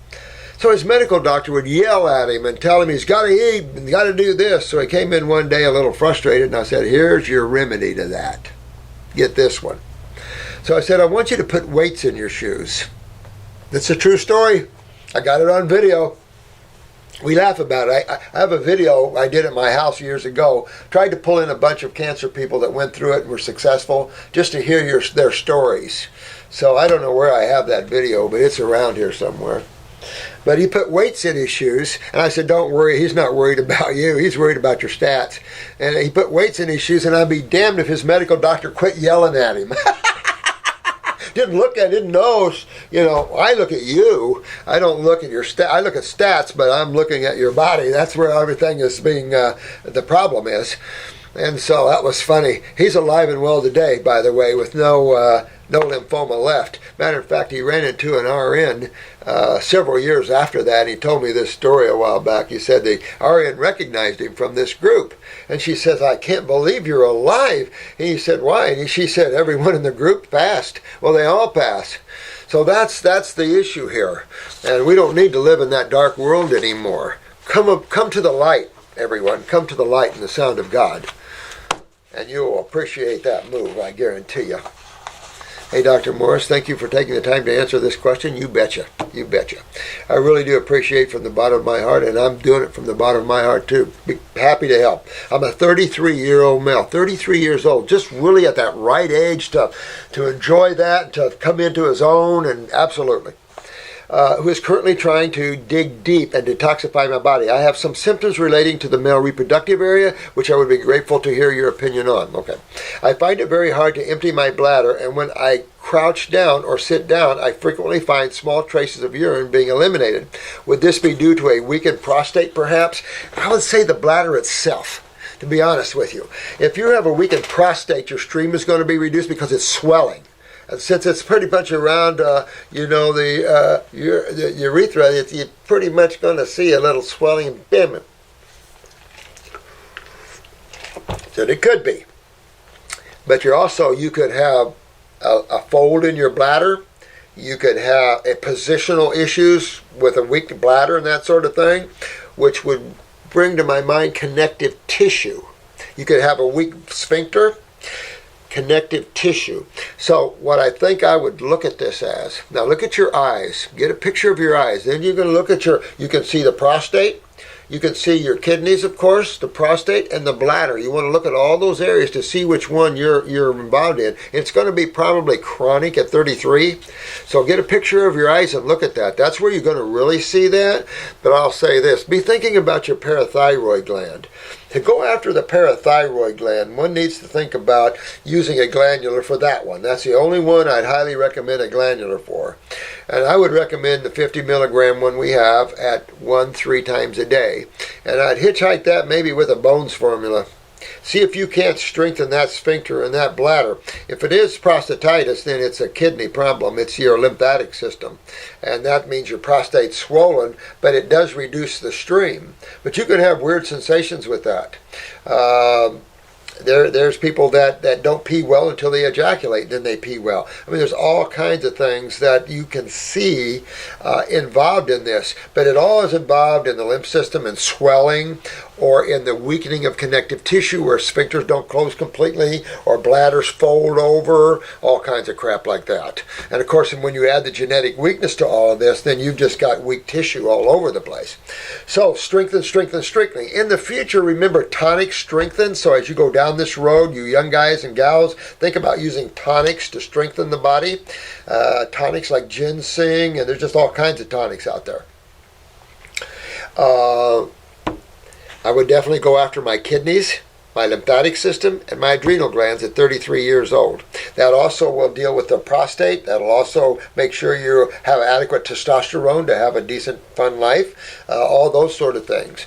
A: So his medical doctor would yell at him and tell him he's got to eat and got to do this. So he came in one day a little frustrated, and I said, here's your remedy to that. Get this one. So I said, I want you to put weights in your shoes. It's a true story. I got it on video. We laugh about it. I have a video I did at my house years ago. Tried to pull in a bunch of cancer people that went through it and were successful, just to hear their stories. So I don't know where I have that video, but it's around here somewhere. But he put weights in his shoes, and I said, don't worry, he's not worried about you. He's worried about your stats. And he put weights in his shoes, and I'd be damned if his medical doctor quit yelling at him. Didn't know, I look at you. I don't look at your I look at stats, but I'm looking at your body. That's where everything is being, the problem is. And so that was funny. He's alive and well today, by the way, with no lymphoma left. Matter of fact, he ran into an RN several years after that. He told me this story a while back. He said the RN recognized him from this group. And she says, I can't believe you're alive. And he said, why? And she said, everyone in the group passed. Well, they all passed. So that's the issue here. And we don't need to live in that dark world anymore. Come to the light, everyone. Come to the light and the sound of God. And you will appreciate that move, I guarantee you. Hey, Dr. Morris, thank you for taking the time to answer this question. You betcha. You betcha. I really do appreciate from the bottom of my heart, and I'm doing it from the bottom of my heart, too. Be happy to help. I'm a 33-year-old male, 33 years old, just really at that right age to enjoy that, to come into his own, and absolutely. Who is currently trying to dig deep and detoxify my body. I have some symptoms relating to the male reproductive area, which I would be grateful to hear your opinion on. Okay. I find it very hard to empty my bladder, and when I crouch down or sit down, I frequently find small traces of urine being eliminated. Would this be due to a weakened prostate, perhaps? I would say the bladder itself, to be honest with you. If you have a weakened prostate, your stream is going to be reduced because it's swelling. And since it's pretty much around, the urethra, you're pretty much going to see a little swelling and bim. So it could be. But you could have a fold in your bladder. You could have positional issues with a weak bladder and that sort of thing, which would bring to my mind connective tissue. You could have a weak sphincter. Connective tissue. So what I think I would look at this as, now look at your eyes, get a picture of your eyes, then you're going to look at you can see the prostate, you can see your kidneys, of course, the prostate, and the bladder. You want to look at all those areas to see which one you're involved in. It's going to be probably chronic at 33, so get a picture of your eyes and look at that. That's where you're going to really see that. But I'll say this, be thinking about your parathyroid gland. To go after the parathyroid gland, one needs to think about using a glandular for that one. That's the only one I'd highly recommend a glandular for. And I would recommend the 50 milligram one we have at 3 times a day. And I'd hitchhike that maybe with a Bones formula. See if you can't strengthen that sphincter and that bladder. If it is prostatitis, then it's a kidney problem. It's your lymphatic system. And that means your prostate's swollen, but it does reduce the stream. But you can have weird sensations with that. There's people that don't pee well until they ejaculate, then they pee well. I mean, there's all kinds of things that you can see involved in this, but it all is involved in the lymph system and swelling, or in the weakening of connective tissue where sphincters don't close completely, or bladders fold over, all kinds of crap like that. And of course, when you add the genetic weakness to all of this, then you've just got weak tissue all over the place. So strengthen, strengthen, strengthening. In the future, remember tonic strengthen. So as you go down this road, you young guys and gals, think about using tonics to strengthen the body. Tonics like ginseng, and there's just all kinds of tonics out there. I would definitely go after my kidneys, my lymphatic system, and my adrenal glands at 33 years old. That also will deal with the prostate. That'll also make sure you have adequate testosterone to have a decent, fun life, all those sort of things.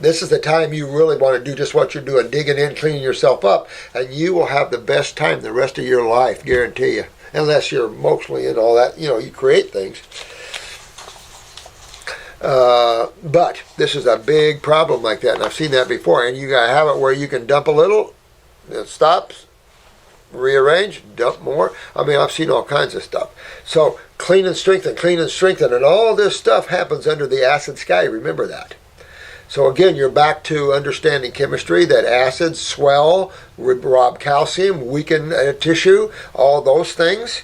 A: This is the time you really want to do just what you're doing, digging in, cleaning yourself up, and you will have the best time the rest of your life, guarantee you, unless you're emotionally and all that, you create things. But this is a big problem like that, and I've seen that before. And you gotta have it where you can dump a little, it stops, rearrange, dump more. I mean, I've seen all kinds of stuff. So clean and strengthen, and all this stuff happens under the acid sky. Remember that. So again, you're back to understanding chemistry, that acids swell, rob calcium, weaken tissue, all those things,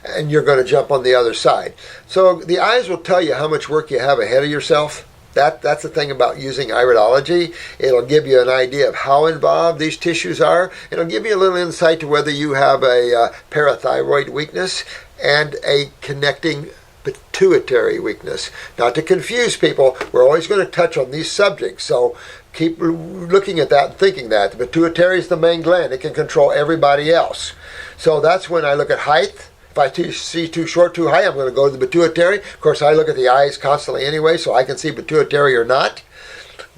A: and you're going to jump on the other side. So the eyes will tell you how much work you have ahead of yourself. That's the thing about using iridology. It'll give you an idea of how involved these tissues are. It'll give you a little insight to whether you have a parathyroid weakness and a connecting pituitary weakness. Not to confuse people, we're always going to touch on these subjects, so keep looking at that and thinking that. The pituitary is the main gland. It can control everybody else. So that's when I look at height. If I see too short, too high, I'm going to go to the pituitary. Of course, I look at the eyes constantly anyway, so I can see pituitary or not.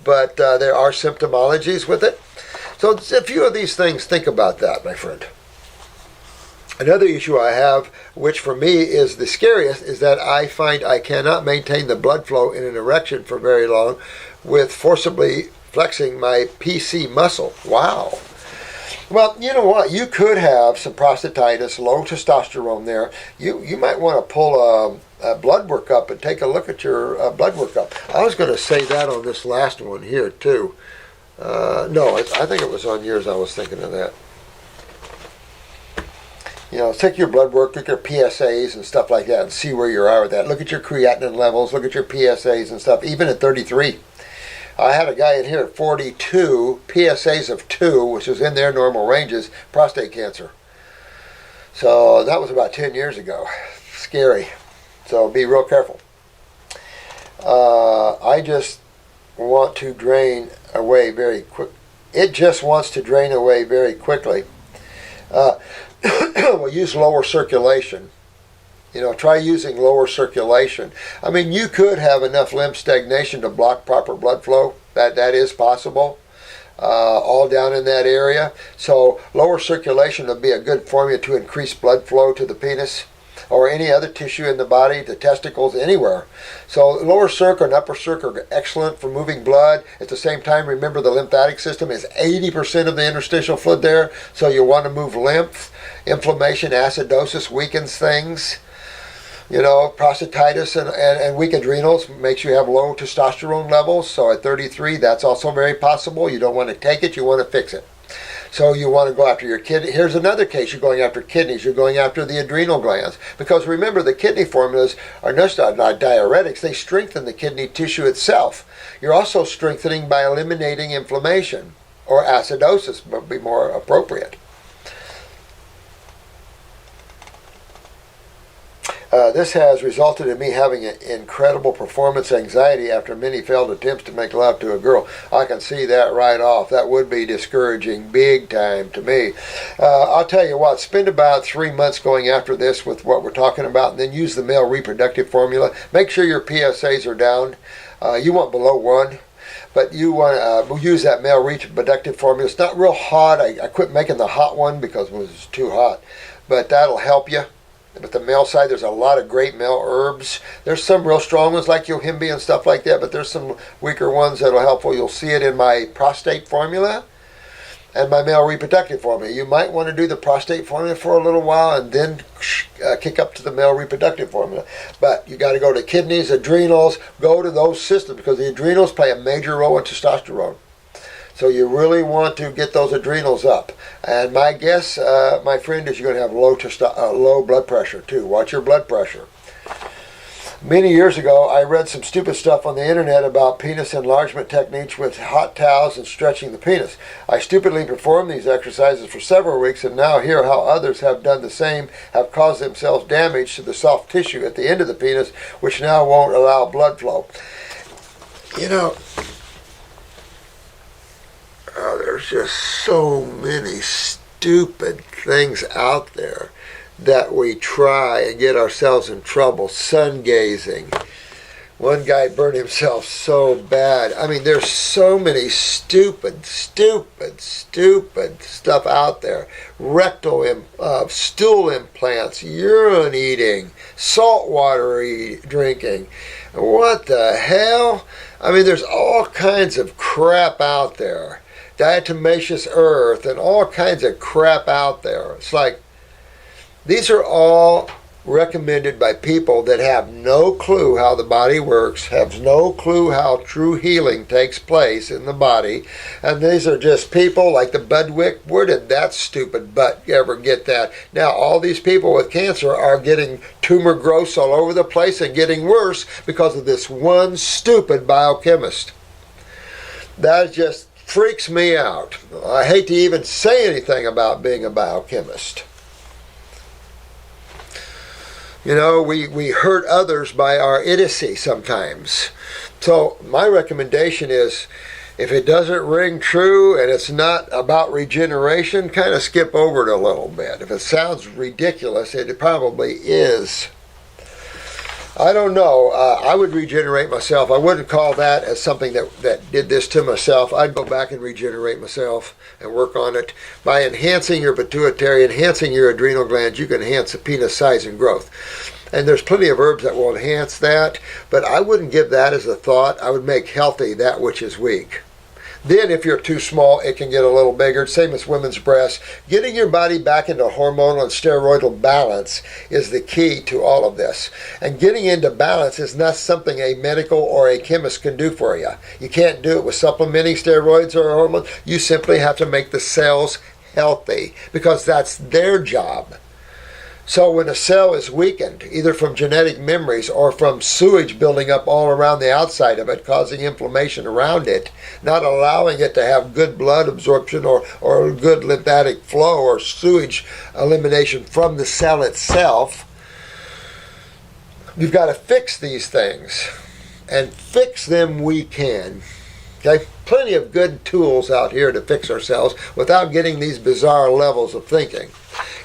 A: But there are symptomologies with it. So a few of these things, think about that, my friend. Another issue I have, which for me is the scariest, is that I find I cannot maintain the blood flow in an erection for very long with forcibly flexing my PC muscle. Wow. Well, you know what? You could have some prostatitis, low testosterone there. You might want to pull a blood work up and take a look at your blood workup. I was going to say that on this last one here, too. No, I think it was on yours I was thinking of that. You know, take your blood work, look at your PSAs and stuff like that and see where you are with that. Look at your creatinine levels, look at your PSAs and stuff, even at 33. I had a guy in here at 42, PSAs of 2, which is in their normal ranges, prostate cancer. So that was about 10 years ago. Scary. So be real careful. I just want to drain away very quick. It just wants to drain away very quickly. We'll use lower circulation. You know, try using lower circulation. I mean, you could have enough lymph stagnation to block proper blood flow. That is possible. All down in that area. So lower circulation would be a good formula to increase blood flow to the penis or any other tissue in the body, the testicles, anywhere. So lower circ and upper circ are excellent for moving blood. At the same time, remember the lymphatic system is 80% of the interstitial fluid there. So you want to move lymph. Inflammation, acidosis weakens things. You know, prostatitis and weak adrenals makes you have low testosterone levels. So at 33, that's also very possible. You don't want to take it, you want to fix it. So you want to go after your kidney. Here's another case. You're going after kidneys. You're going after the adrenal glands. Because remember, the kidney formulas are not diuretics. They strengthen the kidney tissue itself. You're also strengthening by eliminating inflammation, or acidosis would be more appropriate. This has resulted in me having an incredible performance anxiety after many failed attempts to make love to a girl. I can see that right off. That would be discouraging big time to me. I'll tell you what, spend about 3 months going after this with what we're talking about, and then use the male reproductive formula. Make sure your PSAs are down. You want below 1. But you want to use that male reproductive formula. It's not real hot. I quit making the hot one because it was too hot. But that'll help you. But the male side, there's a lot of great male herbs. There's some real strong ones like yohimbe and stuff like that, but there's some weaker ones that'll helpful. You'll see it in my prostate formula and my male reproductive formula. You might want to do the prostate formula for a little while and then kick up to the male reproductive formula. But you got to go to kidneys, adrenals, go to those systems because the adrenals play a major role in testosterone. So you really want to get those adrenals up. And my guess, my friend, is you're going to have low blood pressure too. Watch your blood pressure. Many years ago, I read some stupid stuff on the internet about penis enlargement techniques with hot towels and stretching the penis. I stupidly performed these exercises for several weeks and now hear how others have done the same, have caused themselves damage to the soft tissue at the end of the penis, which now won't allow blood flow. You know, there's just so many stupid things out there that we try and get ourselves in trouble. Sun gazing. One guy burned himself so bad. I mean, there's so many stupid stuff out there. Rectal stool implants, urine eating, salt water drinking. What the hell? I mean, there's all kinds of crap out there. Diatomaceous earth and all kinds of crap out there. It's like, these are all recommended by people that have no clue how the body works, have no clue how true healing takes place in the body, and these are just people like the Budwick. Where did that stupid butt ever get that? Now all these people with cancer are getting tumor growths all over the place and getting worse because of this one stupid biochemist. That just freaks me out. I hate to even say anything about being a biochemist. You know, we hurt others by our idiocy sometimes. So my recommendation is, if it doesn't ring true and it's not about regeneration, kind of skip over it a little bit. If it sounds ridiculous, it probably is. I don't know. I would regenerate myself. I wouldn't call that as something that did this to myself. I'd go back and regenerate myself and work on it. By enhancing your pituitary, enhancing your adrenal glands, you can enhance the penis size and growth. And there's plenty of herbs that will enhance that, but I wouldn't give that as a thought. I would make healthy that which is weak. Then if you're too small, it can get a little bigger. Same as women's breasts. Getting your body back into hormonal and steroidal balance is the key to all of this. And getting into balance is not something a medical or a chemist can do for you. You can't do it with supplementing steroids or hormones. You simply have to make the cells healthy because that's their job. So when a cell is weakened, either from genetic memories or from sewage building up all around the outside of it, causing inflammation around it, not allowing it to have good blood absorption or good lymphatic flow or sewage elimination from the cell itself, you've got to fix these things. And fix them we can. Okay? Plenty of good tools out here to fix ourselves without getting these bizarre levels of thinking.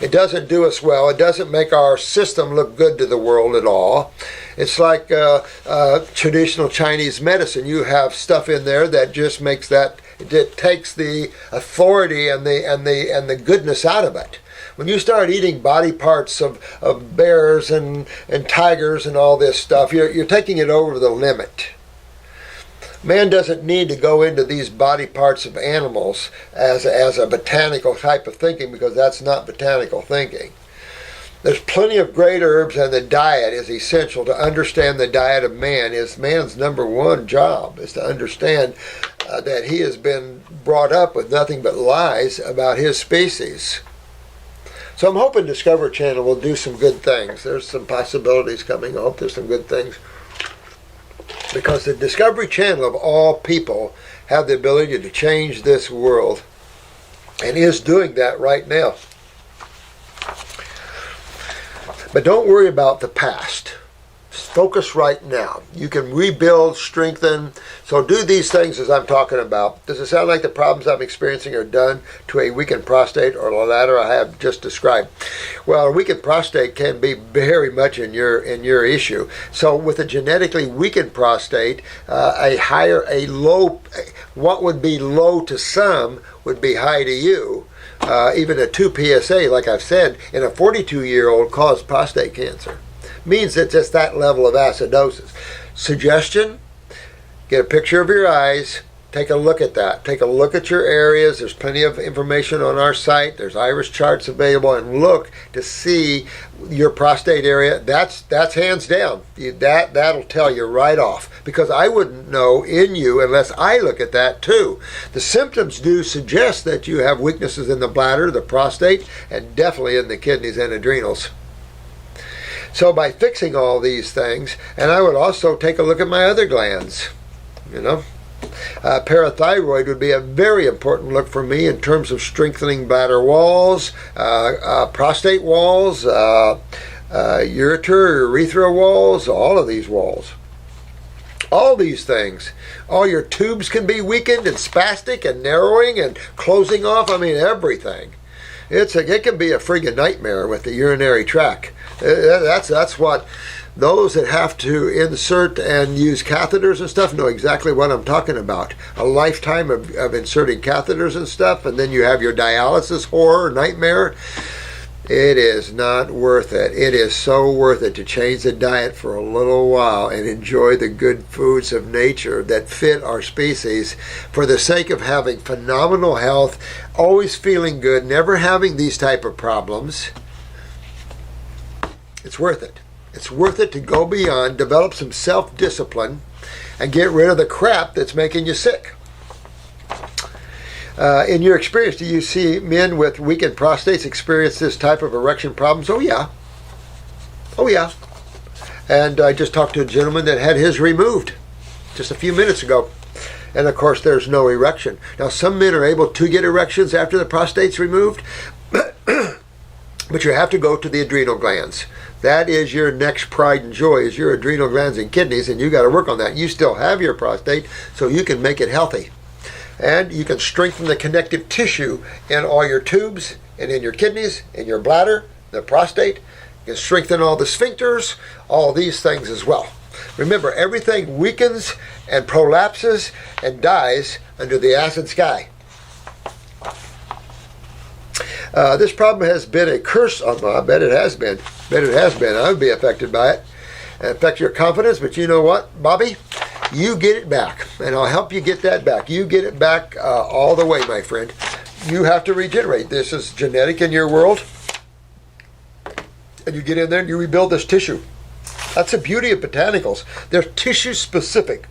A: It doesn't do us well. It doesn't make our system look good to the world at all. It's like traditional Chinese medicine. You have stuff in there that just makes that, it takes the authority and the goodness out of it. When you start eating body parts of bears and tigers and all this stuff, you're taking it over the limit. Man doesn't need to go into these body parts of animals as a botanical type of thinking, because that's not botanical thinking. There's plenty of great herbs, and the diet is essential. To understand the diet of man is man's number one job, is to understand that he has been brought up with nothing but lies about his species. So I'm hoping Discovery Channel will do some good things. There's some possibilities coming. I hope there's some good things. Because the Discovery Channel, of all people, have the ability to change this world, and is doing that right now. But don't worry about the past. Focus right now. You can rebuild, strengthen. So do these things as I'm talking about. Does it sound like the problems I'm experiencing are done to a weakened prostate or the latter I have just described? Well, a weakened prostate can be very much in your issue. So with a genetically weakened prostate, what would be low to some would be high to you. Even a 2 PSA, like I've said, in a 42-year-old caused prostate cancer. Means it's just that level of acidosis. Suggestion, get a picture of your eyes, take a look at that. Take a look at your areas. There's plenty of information on our site. There's iris charts available, and look to see your prostate area. That's hands down. That'll tell you right off, because I wouldn't know in you unless I look at that too. The symptoms do suggest that you have weaknesses in the bladder, the prostate, and definitely in the kidneys and adrenals. So by fixing all these things, and I would also take a look at my other glands, parathyroid would be a very important look for me in terms of strengthening bladder walls, prostate walls, urethra walls, all of these walls. All these things. All your tubes can be weakened and spastic and narrowing and closing off. I mean, everything. It can be a friggin' nightmare with the urinary tract. That's what those that have to insert and use catheters and stuff know exactly what I'm talking about. A lifetime of inserting catheters and stuff, and then you have your dialysis horror, nightmare. It is not worth it. It is so worth it to change the diet for a little while and enjoy the good foods of nature that fit our species for the sake of having phenomenal health, always feeling good, never having these type of problems. It's worth it. It's worth it to go beyond, develop some self-discipline, and get rid of the crap that's making you sick. In your experience, do you see men with weakened prostates experience this type of erection problems? Oh, yeah. Oh, yeah. And I just talked to a gentleman that had his removed just a few minutes ago. And, of course, there's no erection. Now, some men are able to get erections after the prostate's removed, but you have to go to the adrenal glands. That is your next pride and joy, is your adrenal glands and kidneys, and you got to work on that. You still have your prostate, so you can make it healthy. And you can strengthen the connective tissue in all your tubes and in your kidneys, in your bladder, the prostate, It can strengthen all the sphincters, all these things as well. Remember, everything weakens and prolapses and dies under the acid sky. This problem has been a curse on me. I bet it has been. I would be affected by it. It affects your confidence, but you know what, Bobby? You get it back, and I'll help you get that back. You get it back all the way, my friend. You have to regenerate. This is genetic in your world. And you get in there and you rebuild this tissue. That's the beauty of botanicals. They're tissue specific.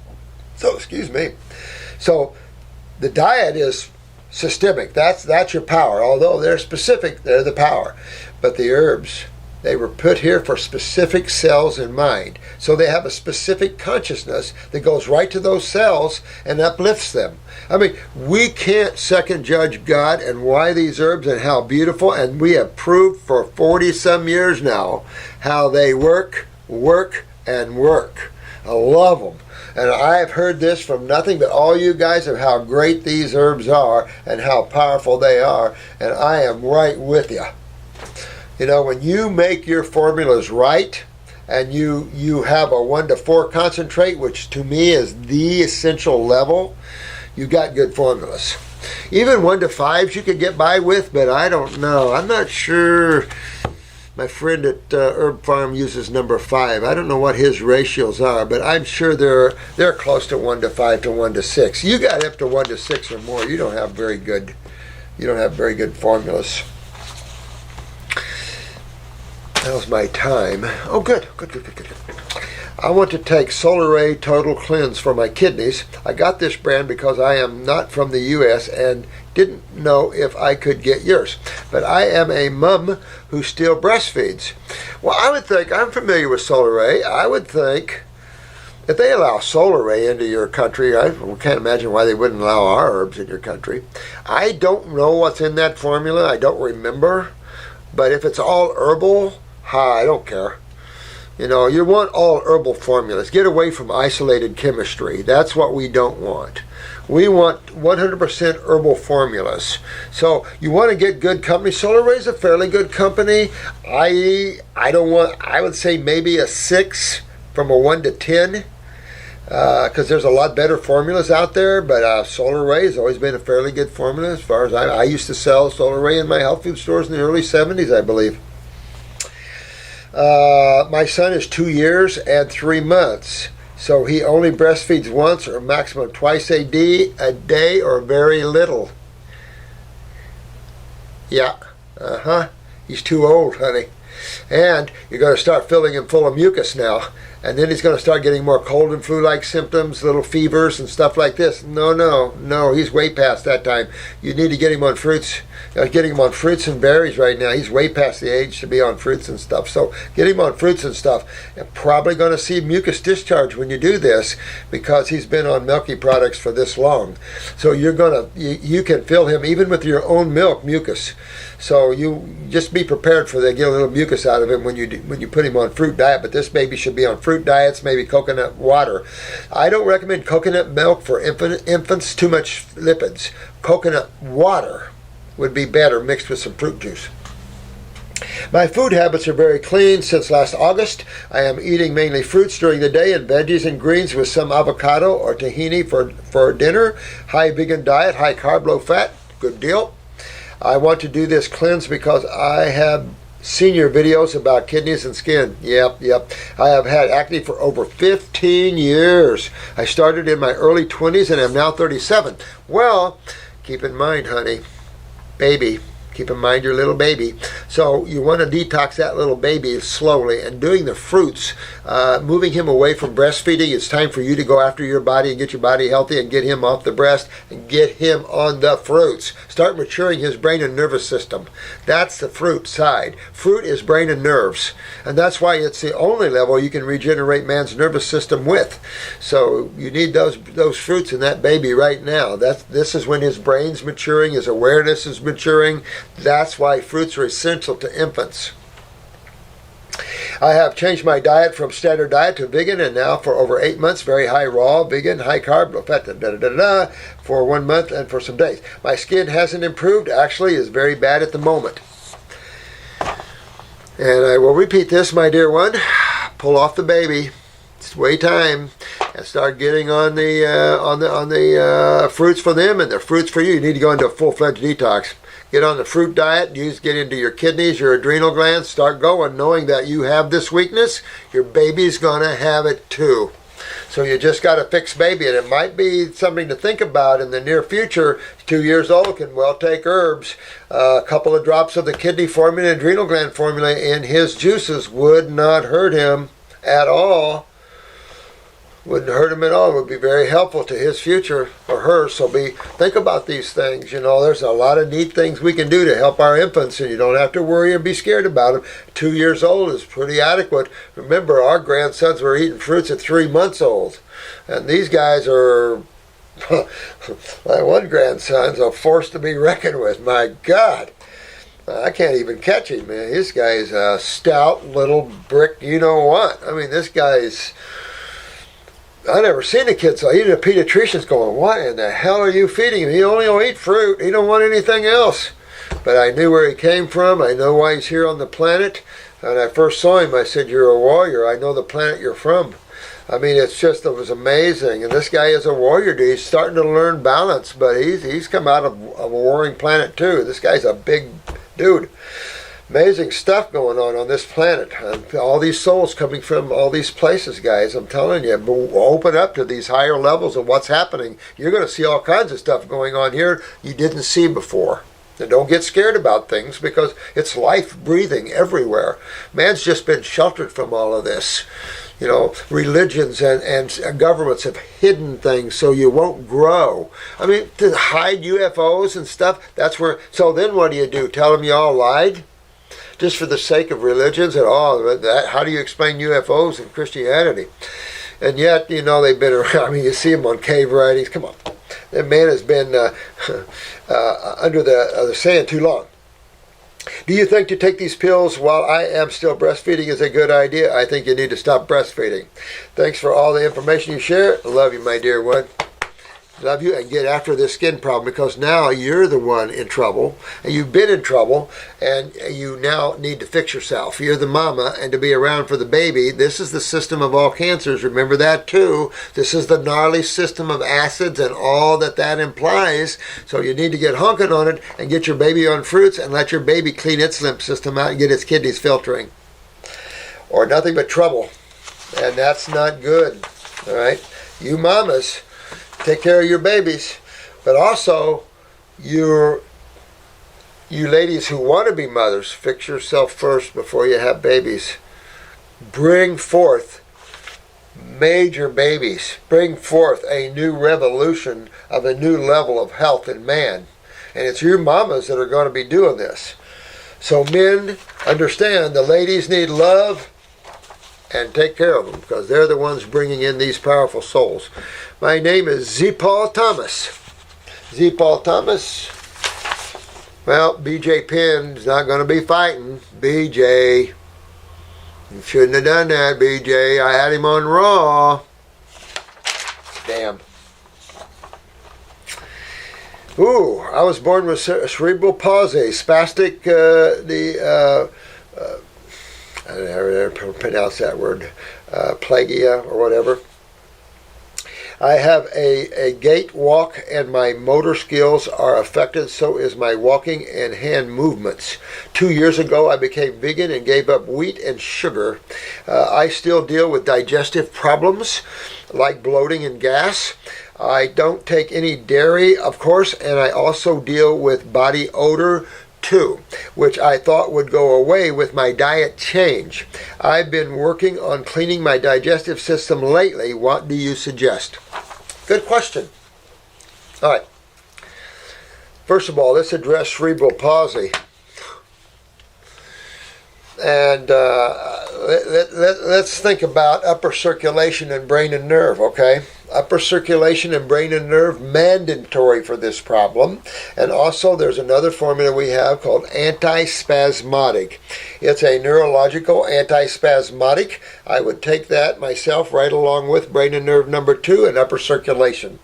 A: So, excuse me. So, the diet is systemic. That's your power. Although they're specific, they're the power. But the herbs, they were put here for specific cells in mind. So they have a specific consciousness that goes right to those cells and uplifts them. I mean, we can't second judge God and why these herbs and how beautiful, and we have proved for 40 some years now how they work. I love them. And I've heard this from nothing but all you guys of how great these herbs are and how powerful they are, and I am right with you. You know, when you make your formulas right and you have a 1-to-4 concentrate, which to me is the essential level, you got good formulas. Even 1-to-5s you could get by with, but I don't know. I'm not sure. My friend at Herb Farm uses number 5. I don't know what his ratios are, but I'm sure they're close to 1-to-5 to 1-to-6. You got up to 1-to-6 or more, you don't have very good formulas. That was my time. Oh, good. I want to take Solaray Total Cleanse for my kidneys. I got this brand because I am not from the U.S. and didn't know if I could get yours. But I am a mom who still breastfeeds. Well, I would think, I'm familiar with Solaray. I would think if they allow Solaray into your country, I can't imagine why they wouldn't allow our herbs in your country. I don't know what's in that formula. I don't remember. But if it's all herbal, I don't care. You know, you want all herbal formulas. Get away from isolated chemistry. That's what we don't want. We want 100% herbal formulas. So you want to get good company. Solaray is a fairly good company. I would say maybe a 6 from a 1 to 10. Because there's a lot better formulas out there, but Solaray has always been a fairly good formula as far as I used to sell Solaray in my health food stores in the early 70s, I believe. My son is 2 years and 3 months, so he only breastfeeds once or maximum twice a day or very little. Yeah, he's too old, honey. And you're going to start filling him full of mucus now. And then he's going to start getting more cold and flu-like symptoms, little fevers and stuff like this. No, he's way past that time. You need to get him on fruits. Getting him on fruits and berries right now. He's way past the age to be on fruits and stuff. So get him on fruits and stuff. You're probably going to see mucus discharge when you do this because he's been on milky products for this long. So you can fill him even with your own milk mucus. So you just be prepared for that. Get a little mucus out of him when you put him on fruit diet. But this baby should be on fruit diets, maybe coconut water. I don't recommend coconut milk for infants. Too much lipids. Coconut water would be better mixed with some fruit juice. My food habits are very clean. Since last August, I am eating mainly fruits during the day and veggies and greens with some avocado or tahini for dinner. High vegan diet, high carb, low fat. Good deal. I want to do this cleanse because I have seen your videos about kidneys and skin. Yep. I have had acne for over 15 years. I started in my early 20s and am now 37. Well, keep in mind, honey, baby, keep in mind your little baby. So you want to detox that little baby slowly and doing the fruits, moving him away from breastfeeding. It's time for you to go after your body and get your body healthy and get him off the breast and get him on the fruits. Start maturing his brain and nervous system. That's the fruit side. Fruit is brain and nerves. And that's why it's the only level you can regenerate man's nervous system with. So you need those fruits in that baby right now. This is when his brain's maturing, his awareness is maturing. That's why fruits are essential to infants. I have changed my diet from standard diet to vegan, and now for over 8 months, very high raw, vegan, high carb, low fat, for 1 month and for some days. My skin hasn't improved, actually is very bad at the moment. And I will repeat this, my dear one. Pull off the baby. It's way time, and start getting on the fruits for them and the fruits for you. You need to go into a full-fledged detox. Get on the fruit diet. Get into your kidneys, your adrenal glands. Start going, knowing that you have this weakness. Your baby's gonna have it too. So you just got to fix baby, and it might be something to think about in the near future. 2 years old, can well take herbs. A couple of drops of the kidney formula, adrenal gland formula in his juices would not hurt him at all. Wouldn't hurt him at all. It would be very helpful to his future or her. So think about these things. There's a lot of neat things we can do to help our infants, and you don't have to worry or be scared about them. 2 years old is pretty adequate. Remember, our grandsons were eating fruits at 3 months old, and these guys are my one grandson's a force to be reckoned with. My God, I can't even catch him, man. This guy's a stout little brick. You know what? I mean, this guy's. I never seen a kid so even a pediatrician's going, what in the hell are you feeding him? He only will eat fruit. He don't want anything else. But I knew where he came from. I know why he's here on the planet. When I first saw him, I said, you're a warrior. I know the planet you're from. I mean, it was amazing. And this guy is a warrior, dude. He's starting to learn balance, but he's come out of a warring planet too. This guy's a big dude. Amazing stuff going on this planet. And all these souls coming from all these places, guys. I'm telling you, open up to these higher levels of what's happening. You're going to see all kinds of stuff going on here you didn't see before. And don't get scared about things, because it's life breathing everywhere. Man's just been sheltered from all of this. Religions and governments have hidden things so you won't grow. I mean, to hide UFOs and stuff, that's where. So then what do? Tell them you all lied? Just for the sake of religions and all that, how do you explain UFOs in Christianity? And yet, they've been around. I mean, you see them on cave writings. Come on, that man has been under the sand too long. Do you think to take these pills while I am still breastfeeding is a good idea? I think you need to stop breastfeeding. Thanks for all the information you share. Love you, my dear one. Love you, and get after this skin problem, because now you're the one in trouble, and you've been in trouble, and you now need to fix yourself. You're the mama, and to be around for the baby. This is the system of all cancers. Remember that too. This is the gnarly system of acids and all that implies. So you need to get honking on it and get your baby on fruits and let your baby clean its lymph system out and get its kidneys filtering, or nothing but trouble. And that's not good. All right, you mamas, take care of your babies, but also you ladies who want to be mothers, fix yourself first before you have babies. Bring forth major babies. Bring forth a new revolution of a new level of health in man. And it's you mamas that are going to be doing this. So men, understand the ladies need love, and take care of them, because they're the ones bringing in these powerful souls. My name is ZePaul Thomas. ZePaul Thomas. Well, BJ Penn's not going to be fighting. BJ. You shouldn't have done that, BJ. I had him on Raw. Damn. Ooh, I was born with cerebral palsy, spastic, I never pronounce that word, plagia or whatever. I have a gait walk, and my motor skills are affected. So is my walking and hand movements. 2 years ago, I became vegan and gave up wheat and sugar. I still deal with digestive problems like bloating and gas. I don't take any dairy, of course, and I also deal with body odor too, which I thought would go away with my diet change. I've been working on cleaning my digestive system lately. What do you suggest? Good question. All right. First of all, let's address cerebral palsy. And let's think about upper circulation and brain and nerve, okay? Upper circulation and brain and nerve, mandatory for this problem. And also there's another formula we have called antispasmodic. It's a neurological antispasmodic. I would take that myself right along with brain and nerve number 2 and upper circulation.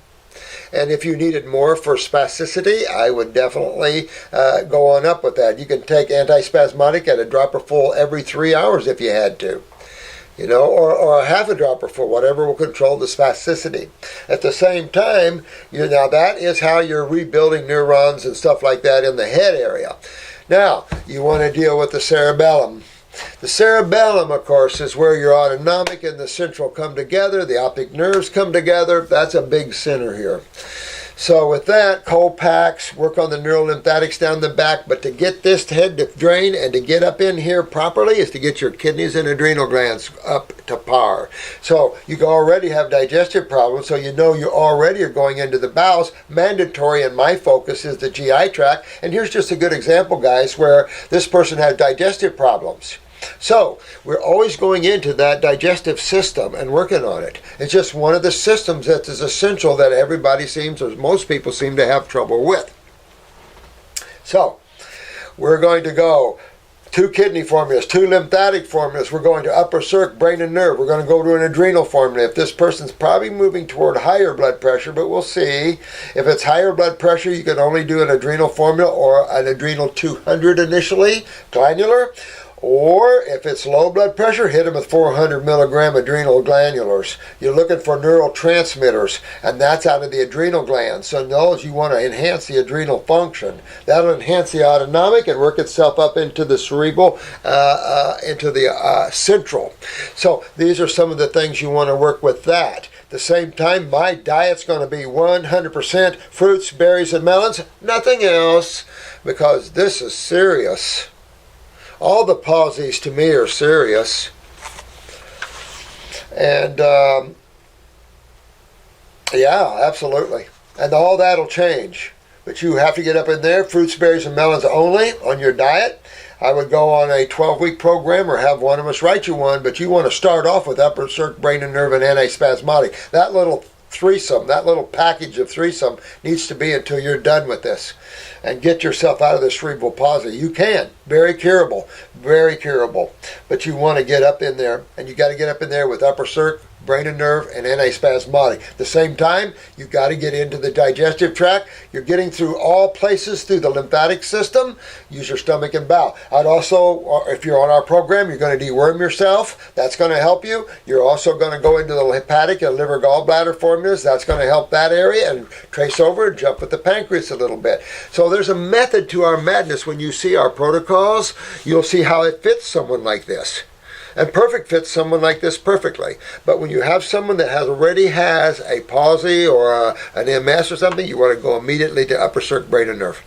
A: And if you needed more for spasticity, I would definitely go on up with that. You can take antispasmodic at a dropper full every 3 hours if you had to. Or a half a dropper full, whatever will control the spasticity. At the same time, now that is how you're rebuilding neurons and stuff like that in the head area. Now, you want to deal with the cerebellum. The cerebellum, of course, is where your autonomic and the central come together, the optic nerves come together. That's a big center here. So with that, cold packs, work on the neural lymphatics down the back. But to get this head to drain and to get up in here properly is to get your kidneys and adrenal glands up to par. So you already have digestive problems, so you already are going into the bowels. Mandatory, and my focus is the GI tract. And here's just a good example, guys, where this person has digestive problems. So we're always going into that digestive system and working on it. It's just one of the systems that is essential that everybody seems, or most people seem to have trouble with. So we're going to go 2 kidney formulas, 2 lymphatic formulas. We're going to upper circ, brain and nerve. We're going to go to an adrenal formula. If this person's probably moving toward higher blood pressure, but we'll see. If it's higher blood pressure, you can only do an adrenal formula or an adrenal 200 initially, glandular. Or if it's low blood pressure, hit them with 400 milligram adrenal glandulars. You're looking for neurotransmitters, and that's out of the adrenal glands. So those you want to enhance the adrenal function. That'll enhance the autonomic and work itself up into the cerebral, into the central. So these are some of the things you want to work with that. At the same time, my diet's going to be 100% fruits, berries, and melons. Nothing else, because this is serious. All the palsies to me are serious. And yeah, absolutely. And all that'll change. But you have to get up in there, fruits, berries, and melons only on your diet. I would go on a 12-week program or have one of us write you one, but you want to start off with upper circ, brain and nerve, and antispasmodic. That little threesome, that little package of threesome needs to be until you're done with this. And get yourself out of the cerebral palsy. You can. Very curable. Very curable. But you want to get up in there, and you got to get up in there with upper circ, brain and nerve, and antispasmodic. At the same time, you've got to get into the digestive tract. You're getting through all places through the lymphatic system. Use your stomach and bowel. I'd also, if you're on our program, you're going to deworm yourself. That's going to help you. You're also going to go into the lymphatic and liver gallbladder formulas. That's going to help that area, and trace over and jump with the pancreas a little bit. So there's a method to our madness. When you see our protocols, you'll see how it fits someone like this. And perfect fits someone like this perfectly. But when you have someone that already has a palsy or an MS or something, you want to go immediately to upper circ, brain and nerve.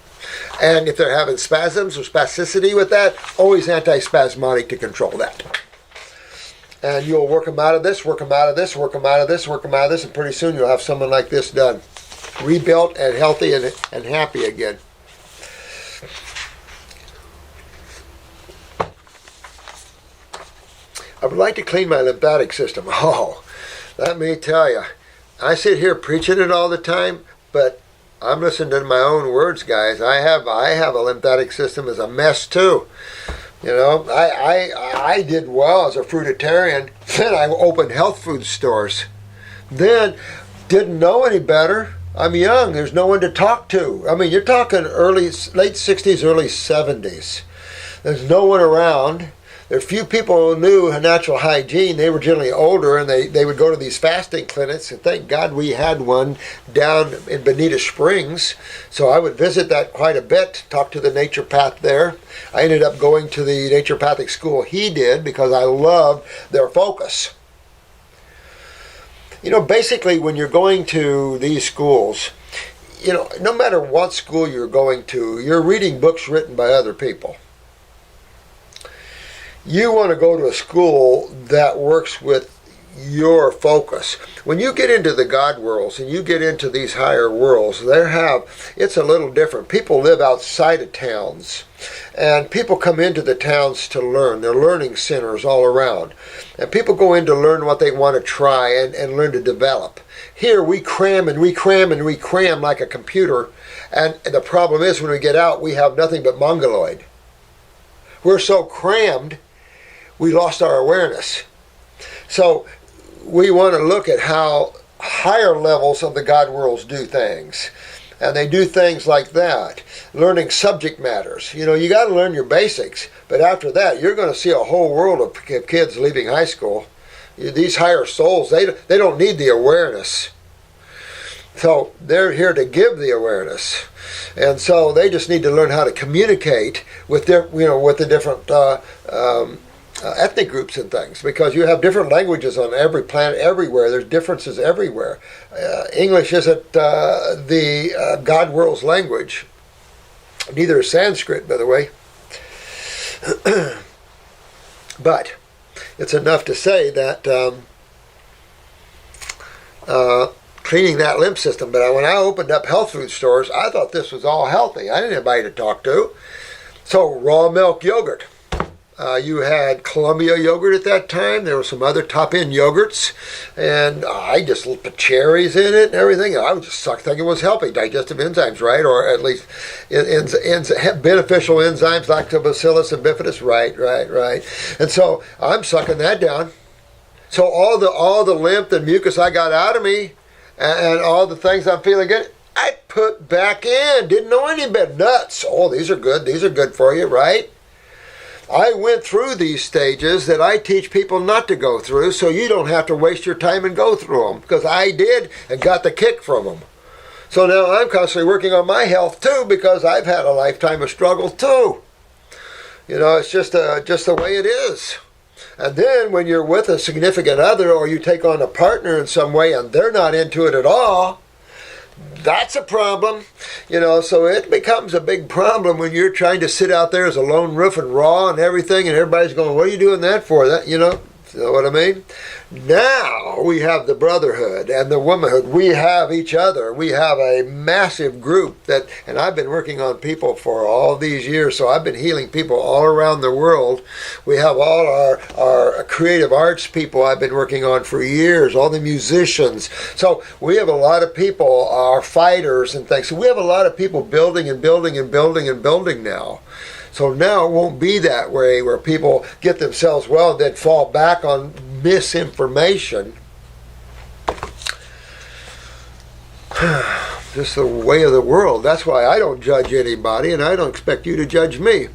A: And if they're having spasms or spasticity with that, always antispasmodic to control that. And you'll work them out of this, work them out of this, work them out of this, work them out of this, and pretty soon you'll have someone like this done. Rebuilt and healthy and happy again. I would like to clean my lymphatic system. Oh, let me tell you, I sit here preaching it all the time, but I'm listening to my own words, guys. I have a lymphatic system as a mess too. I did well as a fruitarian. Then I opened health food stores. Then didn't know any better. I'm young. There's no one to talk to. I mean, you're talking late 60s, early 70s. There's no one around. There are few people who knew natural hygiene. They were generally older, and they would go to these fasting clinics, and thank God we had one down in Bonita Springs. So I would visit that quite a bit, talk to the naturopath there. I ended up going to the naturopathic school he did because I loved their focus. Basically when you're going to these schools, no matter what school you're going to, you're reading books written by other people. You want to go to a school that works with your focus. When you get into the God worlds and you get into these higher worlds, it's a little different. People live outside of towns, and people come into the towns to learn. They're learning centers all around. And people go in to learn what they want to try and learn to develop. Here we cram and we cram and we cram like a computer, and the problem is when we get out, we have nothing but mongoloid. We're so crammed, we lost our awareness. So we want to look at how higher levels of the God worlds do things. And they do things like that, learning subject matters. You know, you got to learn your basics, but after that, you're going to see a whole world of kids leaving high school. These higher souls, they don't need the awareness. So they're here to give the awareness. And so they just need to learn how to communicate with their, with the different ethnic groups and things, because you have different languages on every planet, everywhere. There's differences everywhere. English isn't the God world's language. Neither is Sanskrit, by the way. But it's enough to say that cleaning that lymph system. But when I opened up health food stores, I thought this was all healthy. I didn't have anybody to talk to. So raw milk yogurt. You had Columbia yogurt at that time. There were some other top-end yogurts, and I just put cherries in it and everything. I was just thinking it was healthy, digestive enzymes, right? Or at least beneficial enzymes, lactobacillus and bifidus, right. And so I'm sucking that down. So all the lymph and mucus I got out of me, and all the things I'm feeling good, I put back in. Didn't know any better. Nuts. Oh, these are good. These are good for you, right? I went through these stages that I teach people not to go through, so you don't have to waste your time and go through them, because I did and got the kick from them. So now I'm constantly working on my health too, because I've had a lifetime of struggle too. It's just the way it is. And then when you're with a significant other, or you take on a partner in some way and they're not into it at all, that's a problem, so it becomes a big problem when you're trying to sit out there as a lone wolf and raw and everything, and everybody's going, what are you doing that for? That, you know what I mean? Now we have the brotherhood and the womanhood. We have each other. We have a massive group and I've been working on people for all these years, so I've been healing people all around the world. We have all our creative arts people I've been working on for years, all the musicians. So we have a lot of people, our fighters and things. So we have a lot of people building and building and building and building now. So now it won't be that way where people get themselves well and then fall back on misinformation. Just the way of the world. That's why I don't judge anybody, and I don't expect you to judge me.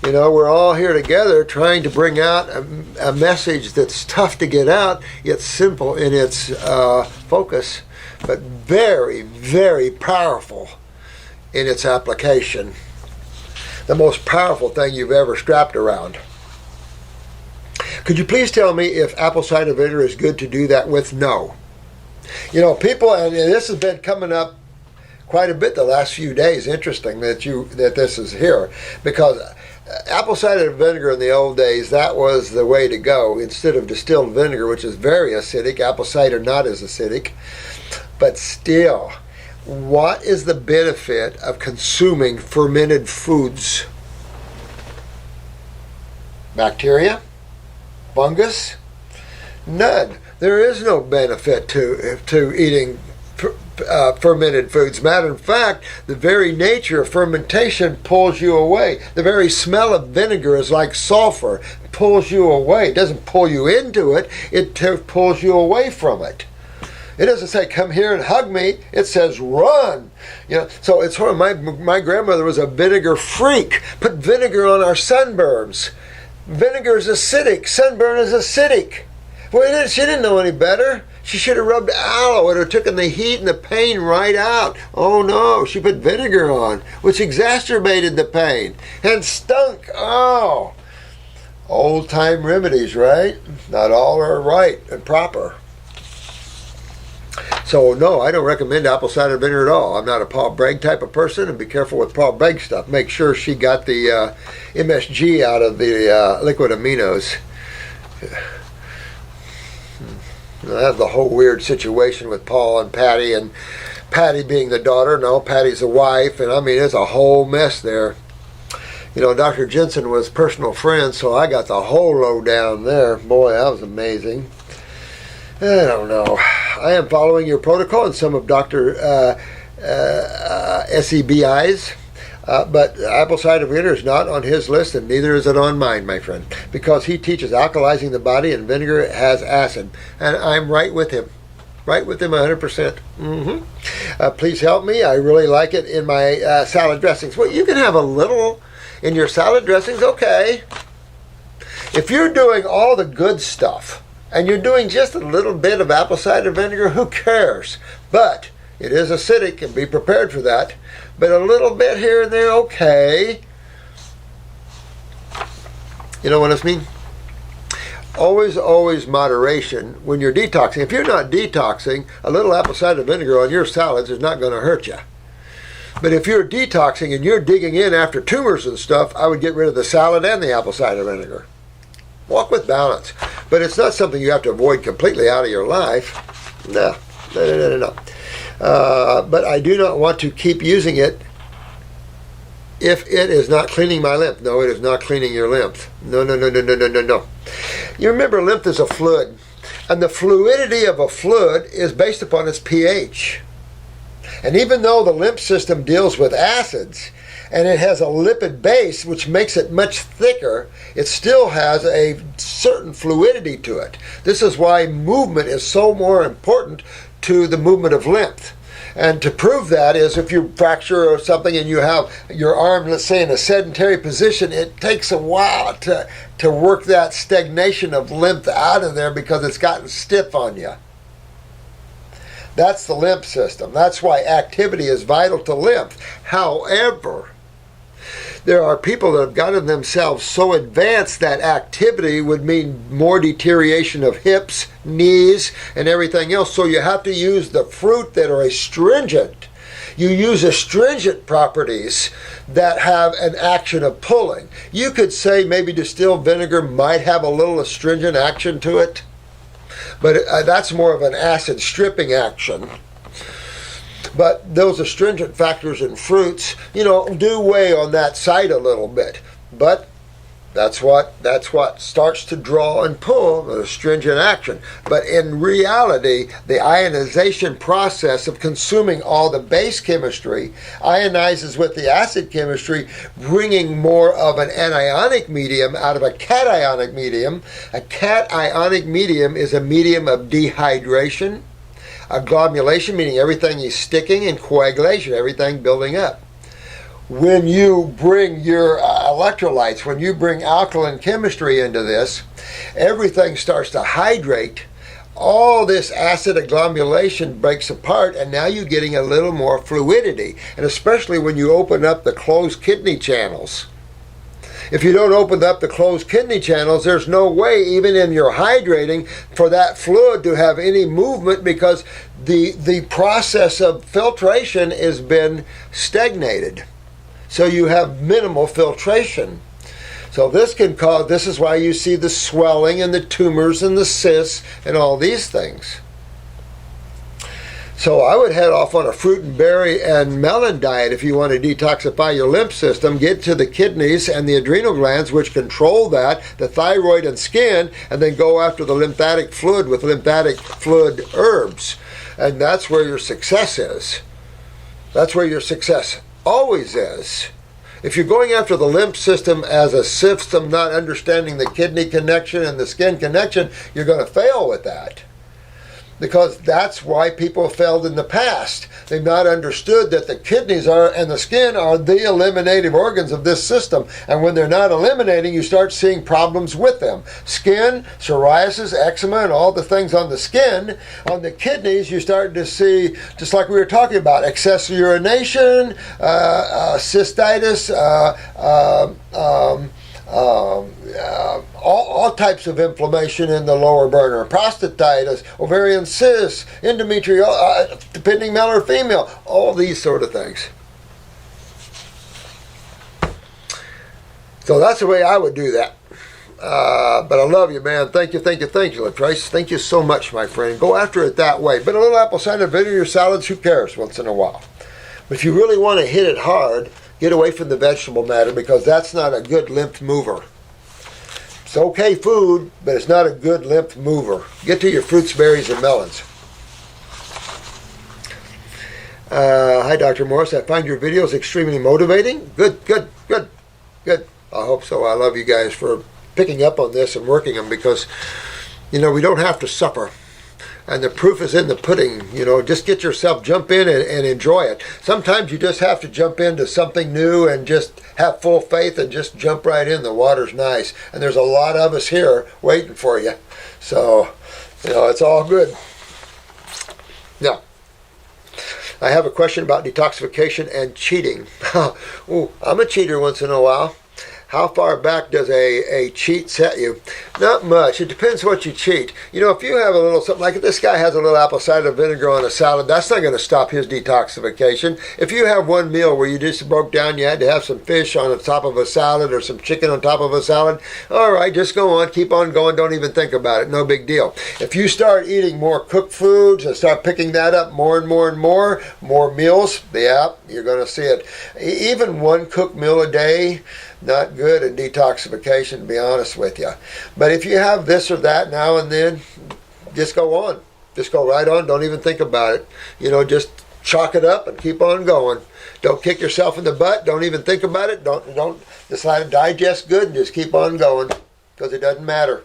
A: We're all here together trying to bring out a message that's tough to get out, yet simple in its focus, but very, very powerful in its application. The most powerful thing you've ever strapped around. Could you please tell me if apple cider vinegar is good to do that with? No. People, and this has been coming up quite a bit the last few days. Interesting that this is here, because apple cider vinegar in the old days, that was the way to go. Instead of distilled vinegar, which is very acidic, apple cider not as acidic, but still. What is the benefit of consuming fermented foods? Bacteria? Fungus? None. There is no benefit to eating fermented foods. Matter of fact, the very nature of fermentation pulls you away. The very smell of vinegar is like sulfur. It pulls you away. It doesn't pull you into it. It pulls you away from it. It doesn't say, come here and hug me. It says, run. So it's hard. My grandmother was a vinegar freak. Put vinegar on our sunburns. Vinegar is acidic. Sunburn is acidic. Well, she didn't know any better. She should have rubbed aloe. It would have taken the heat and the pain right out. Oh, no. She put vinegar on, which exacerbated the pain and stunk. Oh. Old-time remedies, right? Not all are right and proper. So, no, I don't recommend apple cider vinegar at all. I'm not a Paul Bragg type of person, and be careful with Paul Bragg stuff. Make sure she got the MSG out of the liquid aminos. I have the whole weird situation with Paul and Patty being the daughter. No, Patty's the wife, and I mean, it's a whole mess there. Dr. Jensen was personal friends, so I got the whole lowdown there. Boy, that was amazing. I don't know. I am following your protocol and some of Dr. SEBI's, but apple cider vinegar is not on his list, and neither is it on mine, my friend, because he teaches alkalizing the body and vinegar has acid, and I'm right with him. right within my 100%. Please help me. I really like it in my salad dressings. Well, you can have a little in your salad dressings, okay. If you're doing all the good stuff and you're doing just a little bit of apple cider vinegar, who cares? But it is acidic, and be prepared for that. But a little bit here and there, okay. You know what I mean? Always moderation when you're detoxing. If you're not detoxing, a little apple cider vinegar on your salads is not going to hurt you. But if you're detoxing and you're digging in after tumors and stuff, I would get rid of the salad and the apple cider vinegar. Walk with balance. But it's not something you have to avoid completely out of your life. No. But I do not want to keep using it if it is not cleaning my lymph. No, it is not cleaning your lymph. No. You remember, lymph is a fluid. And the fluidity of a fluid is based upon its pH. And even though the lymph system deals with acids, and it has a lipid base which makes it much thicker, it still has a certain fluidity to it. This is why movement is so more important to the movement of lymph. And to prove that is if you fracture or something and you have your arm, let's say, in a sedentary position, it takes a while to work that stagnation of lymph out of there because it's gotten stiff on you. That's the lymph system. That's why activity is vital to lymph. However, there are people that have gotten themselves so advanced that activity would mean more deterioration of hips, knees, and everything else. So you have to use the fruit that are astringent. You use astringent properties that have an action of pulling. You could say maybe distilled vinegar might have a little astringent action to it, but that's more of an acid stripping action. But those astringent factors in fruits, do weigh on that side a little bit. But that's what starts to draw and pull the astringent action. But in reality, the ionization process of consuming all the base chemistry ionizes with the acid chemistry, bringing more of an anionic medium out of a cationic medium. A cationic medium is a medium of dehydration, agglomulation, meaning everything is sticking, and coagulation, everything building up. When you bring your electrolytes, when you bring alkaline chemistry into this, everything starts to hydrate. All this acid agglomulation breaks apart, and now you're getting a little more fluidity, and especially when you open up the closed kidney channels. If you don't open up the closed kidney channels, there's no way, even in your hydrating, for that fluid to have any movement because the process of filtration has been stagnated. So you have minimal filtration. So this is why you see the swelling and the tumors and the cysts and all these things. So I would head off on a fruit and berry and melon diet if you want to detoxify your lymph system, get to the kidneys and the adrenal glands which control that, the thyroid and skin, and then go after the lymphatic fluid with lymphatic fluid herbs. And that's where your success is. That's where your success always is. If you're going after the lymph system as a system, not understanding the kidney connection and the skin connection, you're going to fail with that. Because that's why people failed in the past. They've not understood that the kidneys and the skin are the eliminative organs of this system. And when they're not eliminating, you start seeing problems with them. Skin, psoriasis, eczema, and all the things on the skin. On the kidneys, you start to see, just like we were talking about, excessive urination, cystitis, all types of inflammation in the lower burner, prostatitis, ovarian cysts, endometriosis, depending male or female, all these sort of things. So that's the way I would do that. But I love you, man. Thank you, LaTrance. Thank you so much, my friend. Go after it that way. But a little apple cider vinegar in your salads, who cares, once in a while. But if you really want to hit it hard, get away from the vegetable matter because that's not a good lymph mover. It's okay food, but it's not a good lymph mover. Get to your fruits, berries, and melons. Hi, Dr. Morse. I find your videos extremely motivating. Good. I hope so. I love you guys for picking up on this and working them because, we don't have to suffer. And the proof is in the pudding. Just get yourself, jump in and enjoy it. Sometimes you just have to jump into something new and just have full faith and just jump right in. The water's nice. And there's a lot of us here waiting for you. So, it's all good. Now, I have a question about detoxification and cheating. Ooh, I'm a cheater once in a while. How far back does a cheat set you? Not much. It depends what you cheat. If you have a little something, like this guy has a little apple cider vinegar on a salad, that's not going to stop his detoxification. If you have one meal where you just broke down, you had to have some fish on the top of a salad or some chicken on top of a salad, all right, just go on, keep on going, don't even think about it, no big deal. If you start eating more cooked foods and start picking that up more and more and more meals, yeah, you're going to see it. Even one cooked meal a day, not good at detoxification, to be honest with you. But if you have this or that now and then, just go on. Just go right on. Don't even think about it. Just chalk it up and keep on going. Don't kick yourself in the butt. Don't even think about it. Don't decide to digest good and just keep on going, because it doesn't matter.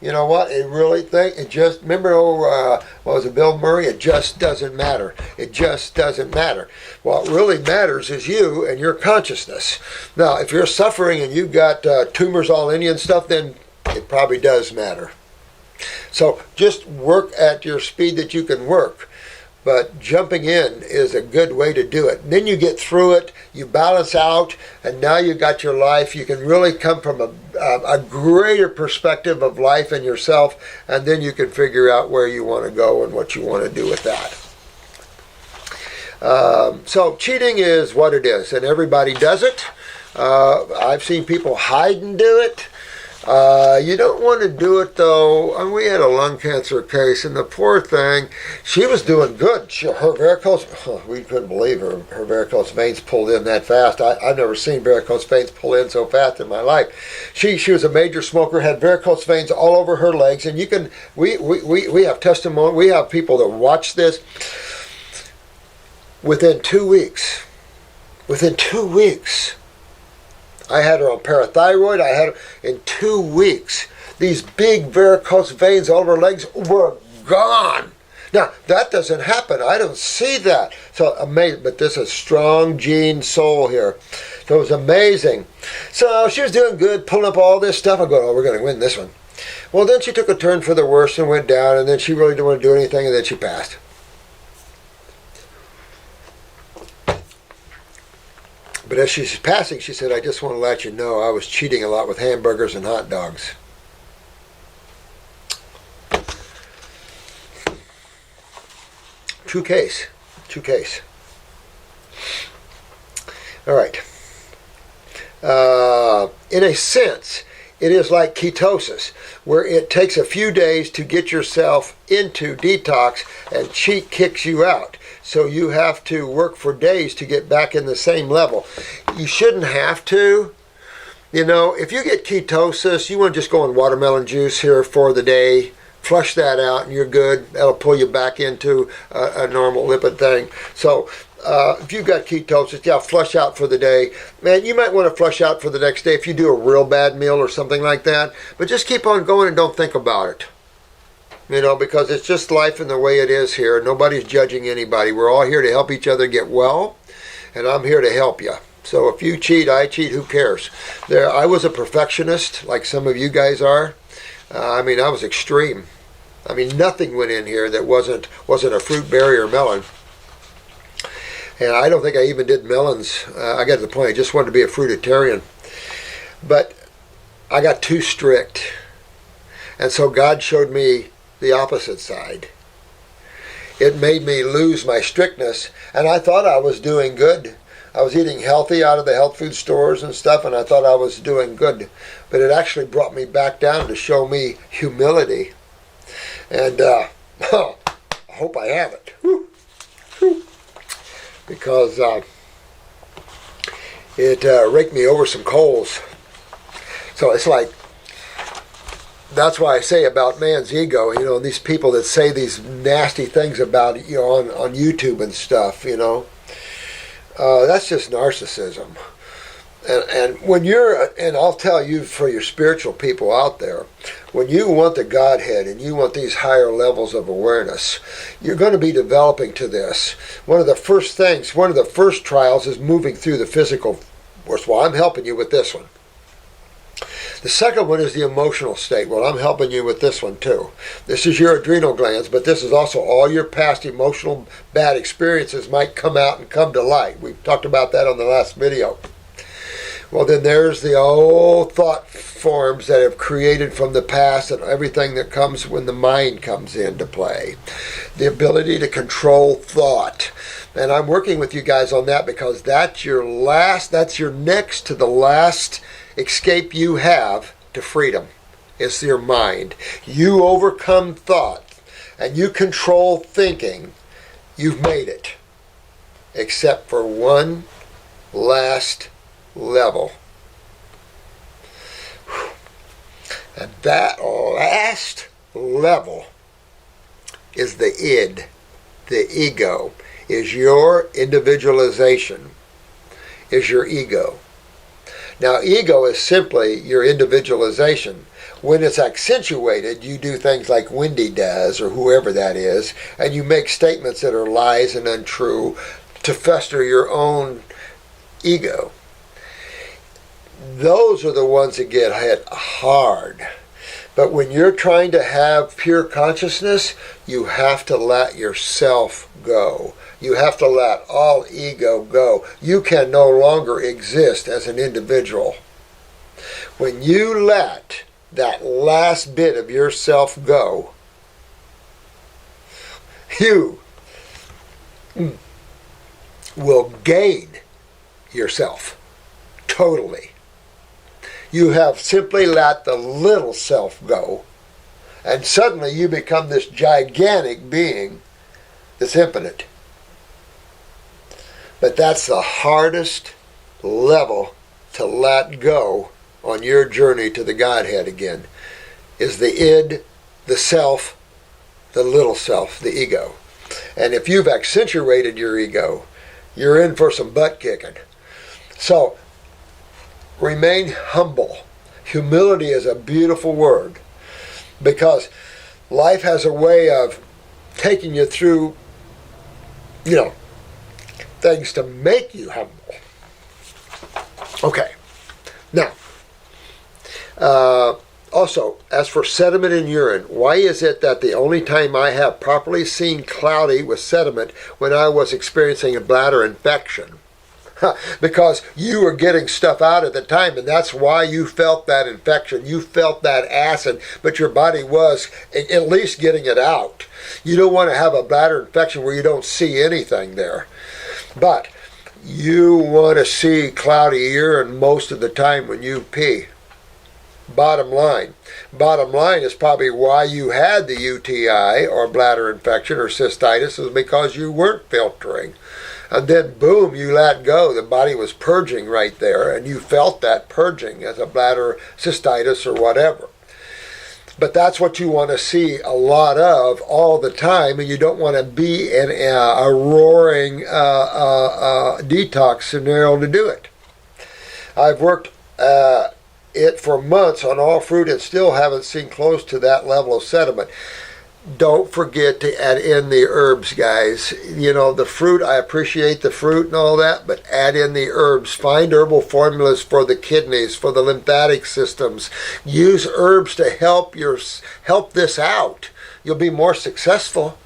A: You know what? Remember, what was it, Bill Murray? It just doesn't matter. It just doesn't matter. What really matters is you and your consciousness. Now, if you're suffering and you've got tumors all in you and stuff, then it probably does matter. So just work at your speed that you can work. But jumping in is a good way to do it. And then you get through it, you balance out, and now you got your life. You can really come from a greater perspective of life and yourself, and then you can figure out where you want to go and what you want to do with that. So cheating is what it is, and everybody does it. I've seen people hide and do it. You don't want to do it, though. And we had a lung cancer case, and the poor thing, she was doing good. Her varicose, we couldn't believe her varicose veins pulled in that fast. I've never seen varicose veins pull in so fast in my life. She was a major smoker, had varicose veins all over her legs, and we have testimony. We have people that watch this. Within 2 weeks, I had her on parathyroid. I had her in 2 weeks. These big varicose veins all over her legs were gone. Now, that doesn't happen. I don't see that. So amazing. But this is strong gene soul here. So it was amazing. So she was doing good, pulling up all this stuff. I go, oh, we're going to win this one. Well, then she took a turn for the worse and went down, and then she really didn't want to do anything, and then she passed. But as she's passing, she said, I just want to let you know I was cheating a lot with hamburgers and hot dogs. True case. All right. In a sense, it is like ketosis, where it takes a few days to get yourself into detox and cheat kicks you out. So you have to work for days to get back in the same level. You shouldn't have to. If you get ketosis, you want to just go on watermelon juice here for the day, flush that out, and you're good. That'll pull you back into a normal lipid thing. So if you've got ketosis, yeah, flush out for the day. Man, you might want to flush out for the next day if you do a real bad meal or something like that. But just keep on going and don't think about it. Because it's just life and the way it is here. Nobody's judging anybody. We're all here to help each other get well, and I'm here to help you. So if you cheat, I cheat, who cares? I was a perfectionist, like some of you guys are. I was extreme. Nothing went in here that wasn't a fruit, berry, or melon. And I don't think I even did melons. I got to the point I just wanted to be a fruitarian. But I got too strict. And so God showed me the opposite side. It made me lose my strictness, and I thought I was doing good. I was eating healthy out of the health food stores and stuff, and I thought I was doing good. But it actually brought me back down to show me humility. And I hope I have it. Whew. Whew. Because it raked me over some coals. So it's like, that's why I say about man's ego, these people that say these nasty things about it, on YouTube and stuff, that's just narcissism. And when you're, and I'll tell you for your spiritual people out there, when you want the Godhead and you want these higher levels of awareness, you're going to be developing to this. One of the first trials is moving through the physical force. Well, I'm helping you with this one. The second one is the emotional state. Well, I'm helping you with this one too. This is your adrenal glands, but this is also all your past emotional bad experiences might come out and come to light. We talked about that on the last video. Well, then there's the old thought forms that have created from the past and everything that comes when the mind comes into play. The ability to control thought. And I'm working with you guys on that because that's your next to the last escape you have to freedom. It's your mind. You overcome thought and you control thinking. You've made it. Except for one last level. And that last level is the id, the ego, is your individualization, is your ego. Now, ego is simply your individualization. When it's accentuated, you do things like Wendy does, or whoever that is, and you make statements that are lies and untrue to fester your own ego. Those are the ones that get hit hard. But when you're trying to have pure consciousness, you have to let yourself go. You have to let all ego go. You can no longer exist as an individual. When you let that last bit of yourself go, you will gain yourself totally. You have simply let the little self go, and suddenly you become this gigantic being that's infinite. But that's the hardest level to let go on your journey to the Godhead again, is the id, the self, the little self, the ego. And if you've accentuated your ego, you're in for some butt kicking. So, remain humble. Humility is a beautiful word because life has a way of taking you through, things to make you humble. Okay. Now, also, as for sediment in urine, why is it that the only time I have properly seen cloudy with sediment when I was experiencing a bladder infection? Because you were getting stuff out at the time, and that's why you felt that infection. You felt that acid, but your body was at least getting it out. You don't want to have a bladder infection where you don't see anything there. But you want to see cloudy urine most of the time when you pee. Bottom line. Bottom line is probably why you had the UTI or bladder infection or cystitis is because you weren't filtering. And then, boom, you let go. The body was purging right there, and you felt that purging as a bladder cystitis or whatever. But that's what you want to see a lot of all the time, and you don't want to be in a roaring detox scenario to do it. I've worked it for months on all fruit and still haven't seen close to that level of sediment. Don't forget to add in the herbs, guys. The fruit, I appreciate the fruit and all that, but add in the herbs. Find herbal formulas for the kidneys, for the lymphatic systems. Use herbs to help this out. You'll be more successful.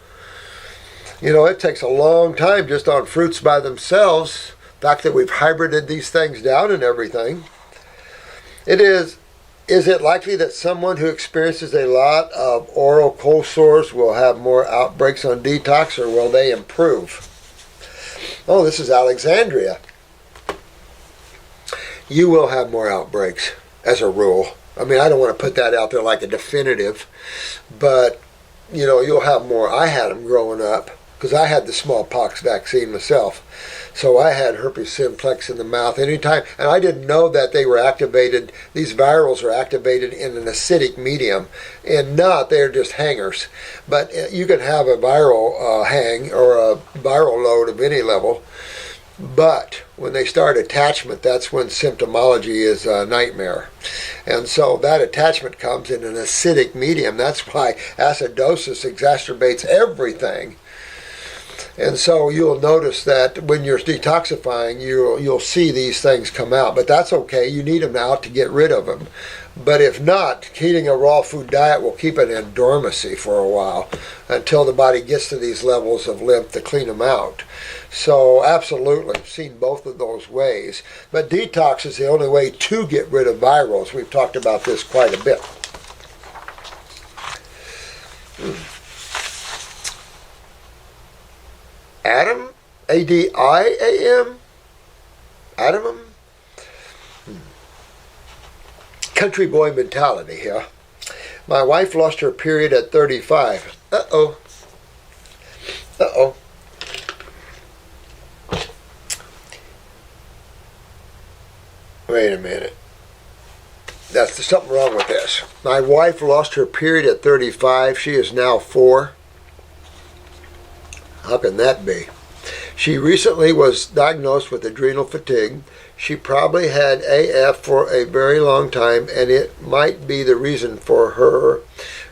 A: It takes a long time just on fruits by themselves. The fact that we've hybrided these things down and everything. Is it likely that someone who experiences a lot of oral cold sores will have more outbreaks on detox, or will they improve? Oh, this is Alexandria. You will have more outbreaks, as a rule. I mean, I don't want to put that out there like a definitive, but, you'll have more. I had them growing up, because I had the smallpox vaccine myself. So I had herpes simplex in the mouth anytime, and I didn't know that they were activated, these virals are activated in an acidic medium, and they're just hangers. But you can have a viral hang or a viral load of any level, But when they start attachment, that's when symptomology is a nightmare. And so that attachment comes in an acidic medium. That's why acidosis exacerbates everything. And so you'll notice that when you're detoxifying, you'll see these things come out. But that's okay. You need them out to get rid of them. But if not, eating a raw food diet will keep it in dormancy for a while until the body gets to these levels of lymph to clean them out. So absolutely, I've seen both of those ways. But detox is the only way to get rid of virals. We've talked about this quite a bit. Adam, A-D-I-A-M, Adamum. Country boy mentality here. My wife lost her period at 35. Uh-oh. Uh-oh. Wait a minute. There's something wrong with this. My wife lost her period at 35. She is now 4. How can that be? She recently was diagnosed with adrenal fatigue. She probably had AF for a very long time, and it might be the reason for her.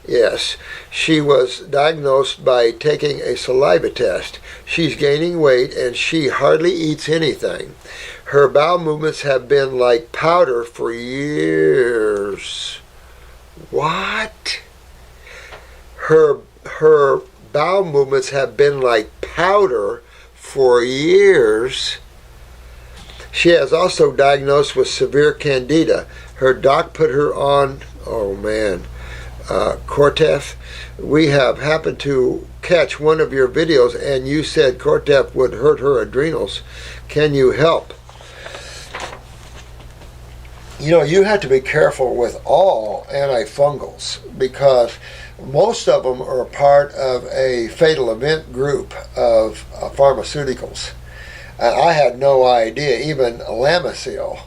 A: Yes, she was diagnosed by taking a saliva test. She's gaining weight, and she hardly eats anything. Her bowel movements have been like powder for years. What? Her bowel movements have been like powder for years. She has also diagnosed with severe candida. Her doc put her on, Cortef. We have happened to catch one of your videos and you said Cortef would hurt her adrenals. Can you help? You know, you have to be careful with all antifungals because most of them are part of a fatal event group of pharmaceuticals. I had no idea. Even Lamisil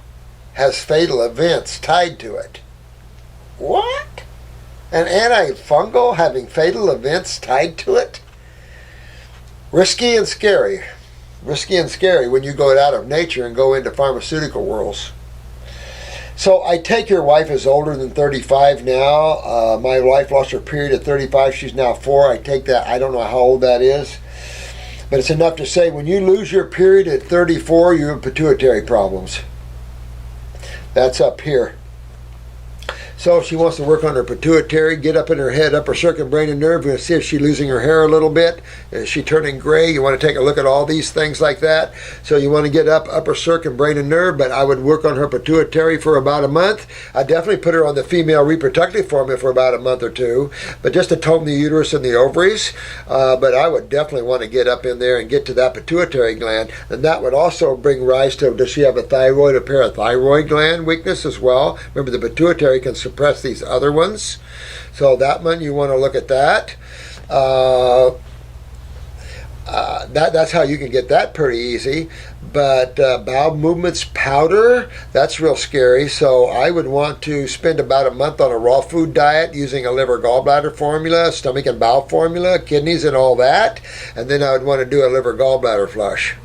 A: has fatal events tied to it. What? An antifungal having fatal events tied to it? Risky and scary. Risky and scary when you go out of nature and go into pharmaceutical worlds. So I take your wife is older than 35 now. My wife lost her period at 35. She's now 4. I take that. I don't know how old that is. But it's enough to say when you lose your period at 34, you have pituitary problems. That's up here. So if she wants to work on her pituitary, get up in her head, upper circuit, brain and nerve. We're going to see if she's losing her hair a little bit. Is she turning gray? You want to take a look at all these things like that. So you want to get up, upper circuit, brain and nerve, but I would work on her pituitary for about a month. I definitely put her on the female reproductive formula for about a month or 2, but just to tone the uterus and the ovaries. But I would definitely want to get up in there and get to that pituitary gland. And that would also bring rise to, does she have a thyroid or parathyroid gland weakness as well? Remember, the pituitary can suppress these other ones. So that one, you want to look at that. That's how you can get that pretty easy. But bowel movements powder, that's real scary. So I would want to spend about a month on a raw food diet using a liver gallbladder formula, stomach and bowel formula, kidneys and all that. And then I would want to do a liver gallbladder flush.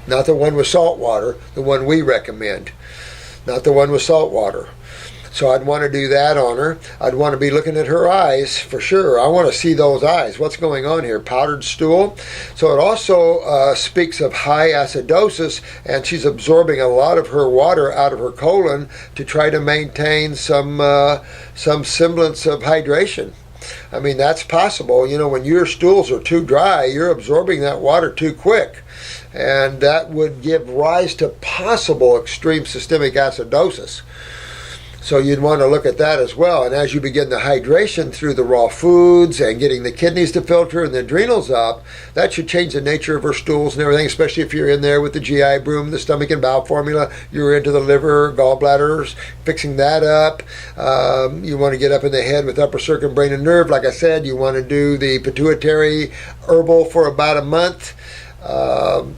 A: Not the one with salt water, the one we recommend. Not the one with salt water. So I'd want to do that on her. I'd want to be looking at her eyes for sure. I want to see those eyes. What's going on here? Powdered stool. So it also speaks of high acidosis, and she's absorbing a lot of her water out of her colon to try to maintain some semblance of hydration. I mean, that's possible. You know, when your stools are too dry, you're absorbing that water too quick. And that would give rise to possible extreme systemic acidosis. So you'd want to look at that as well. And as you begin the hydration through the raw foods and getting the kidneys to filter and the adrenals up, that should change the nature of her stools and everything, especially if you're in there with the GI broom, the stomach and bowel formula. You're into the liver, gallbladders, fixing that up. You want to get up in the head with upper circuit, brain and nerve. Like I said, you want to do the pituitary herbal for about a month.